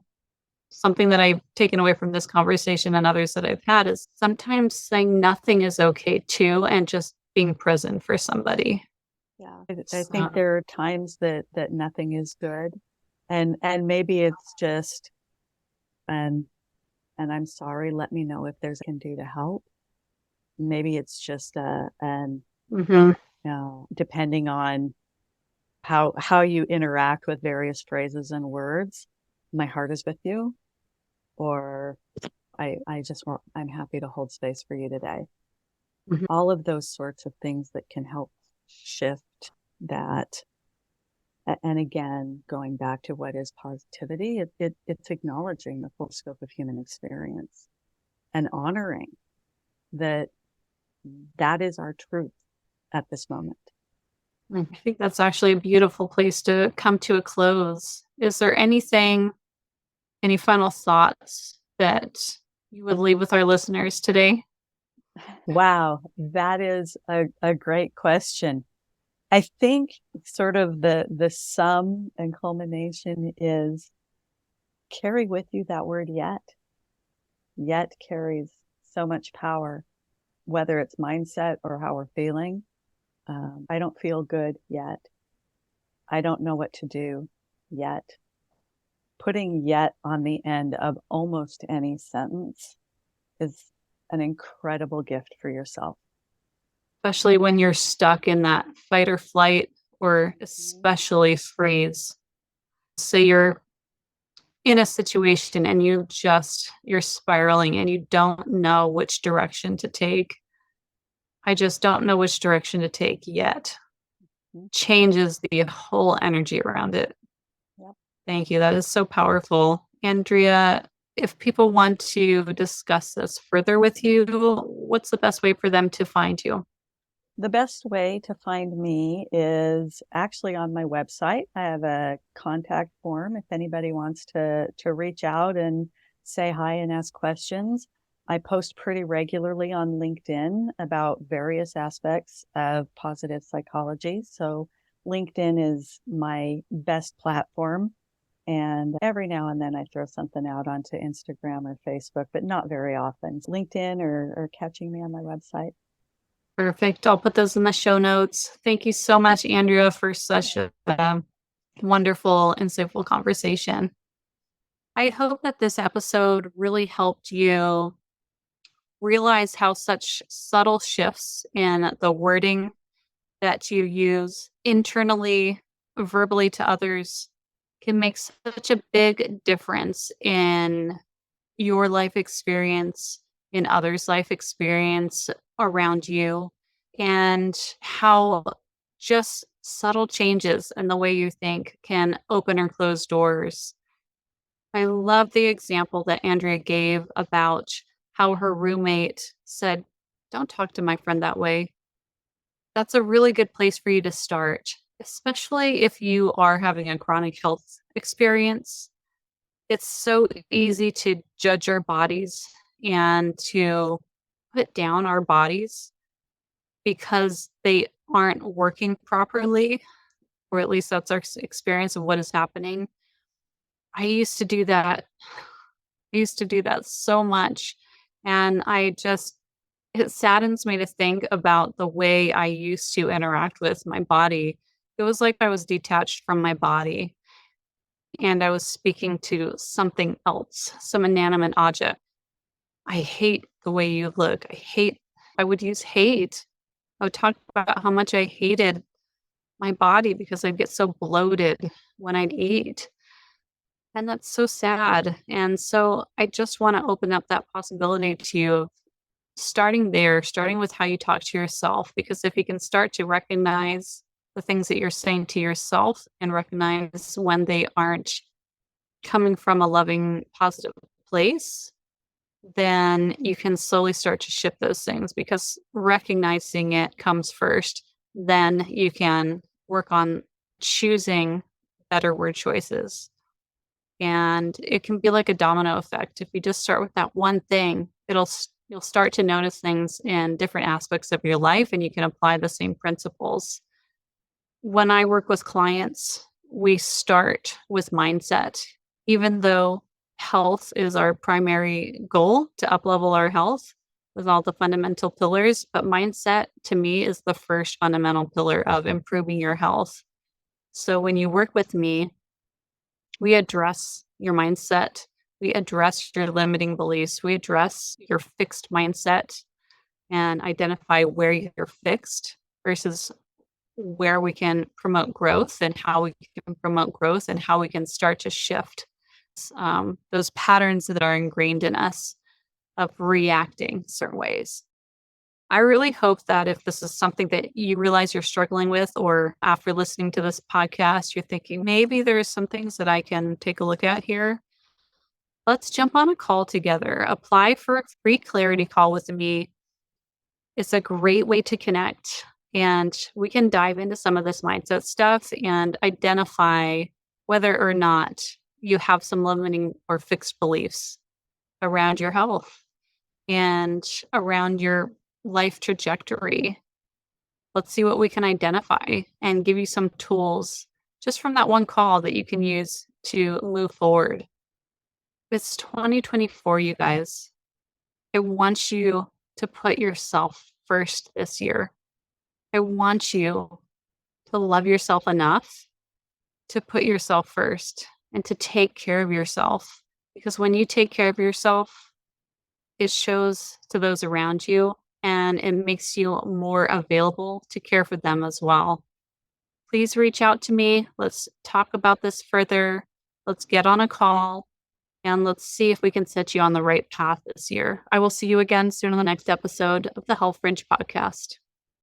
something that I've taken away from this conversation and others that I've had is sometimes saying nothing is okay too, and just being present for somebody. Yeah. I think So there are times that nothing is good, and maybe it's just, and I'm sorry, let me know if there's can do to help. Maybe it's just and mhm. depending on how you interact with various phrases and words, my heart is with you, or I just want, I'm happy to hold space for you today. Mhm. All of those sorts of things that can help shift that. And again, going back to what is positivity, it's acknowledging the full scope of human experience and honoring that that is our truth at this moment. I think that's actually a beautiful place to come to a close. Is there anything, any final thoughts that you would leave with our listeners today? Wow, that is a great question. I think sort of the sum and culmination is carry with you that word yet. Yet carries so much power, whether it's mindset or how we're feeling. I don't feel good yet. I don't know what to do yet. Putting yet on the end of almost any sentence is an incredible gift for yourself. Especially when you're stuck in that fight or flight, or Mhm. especially freeze. Say you're in a situation and you're spiraling and you don't know which direction to take. I just don't know which direction to take yet. Changes the whole energy around it. Yep. Thank you. That is so powerful. Andrea, If people want to discuss this further with you, what's the best way for them to find you? The best way to find me is actually on my website. I have a contact form if anybody wants to reach out and say hi and ask questions. I post pretty regularly on LinkedIn about various aspects of positive psychology. So LinkedIn is my best platform. And every now and then I throw something out onto Instagram or Facebook, but not very often. LinkedIn or catching me on my website. Perfect. I'll put those in the show notes. Thank you so much, Andrea, for such a wonderful, insightful conversation. I hope that this episode really helped you realize how such subtle shifts in the wording that you use internally, verbally to others, can make such a big difference in your life experience, in others' life experience around you, and how just subtle changes in the way you think can open or close doors. I love the example that Andrea gave about how her roommate said, "Don't talk to my friend that way." That's a really good place for you to start, especially if you are having a chronic health experience. It's so easy to judge our bodies and to put down our bodies because they aren't working properly, or at least that's our experience of what is happening. I used to do that. I used to do that so much. And it saddens me to think about the way I used to interact with my body. It was like I was detached from my body and I was speaking to something else, some inanimate object. I hate the way you look. I would use hate. I would talk about how much I hated my body because I'd get so bloated when I'd eat. And that's so sad. And so I just want to open up that possibility to you, starting there, starting with how you talk to yourself. Because if you can start to recognize the things that you're saying to yourself and recognize when they aren't coming from a loving, positive place, then you can slowly start to shift those things because recognizing it comes first. Then you can work on choosing better word choices. And it can be like a domino effect. If you just start with that one thing, you'll start to notice things in different aspects of your life and you can apply the same principles. When I work with clients, we start with mindset. Even though health is our primary goal to uplevel our health with all the fundamental pillars, but mindset to me is the first fundamental pillar of improving your health. So when you work with me, we address your mindset, we address your limiting beliefs, we address your fixed mindset and identify where you're fixed versus where we can promote growth and how we can promote growth and how we can start to shift those patterns that are ingrained in us of reacting certain ways. I really hope that if this is something that you realize you're struggling with, or after listening to this podcast, you're thinking maybe there's some things that I can take a look at here. Let's jump on a call together. Apply for a free clarity call with me. It's a great way to connect, and we can dive into some of this mindset stuff and identify whether or not you have some limiting or fixed beliefs around your health and around your life trajectory. Let's see what we can identify and give you some tools just from that one call that you can use to move forward. It's 2024, you guys. I want you to put yourself first this year. I want you to love yourself enough to put yourself first and to take care of yourself. Because when you take care of yourself, it shows to those around you and it makes you more available to care for them as well. Please reach out to me. Let's talk about this further. Let's get on a call and let's see if we can set you on the right path this year. I will see you again soon on the next episode of the Health Fringe podcast.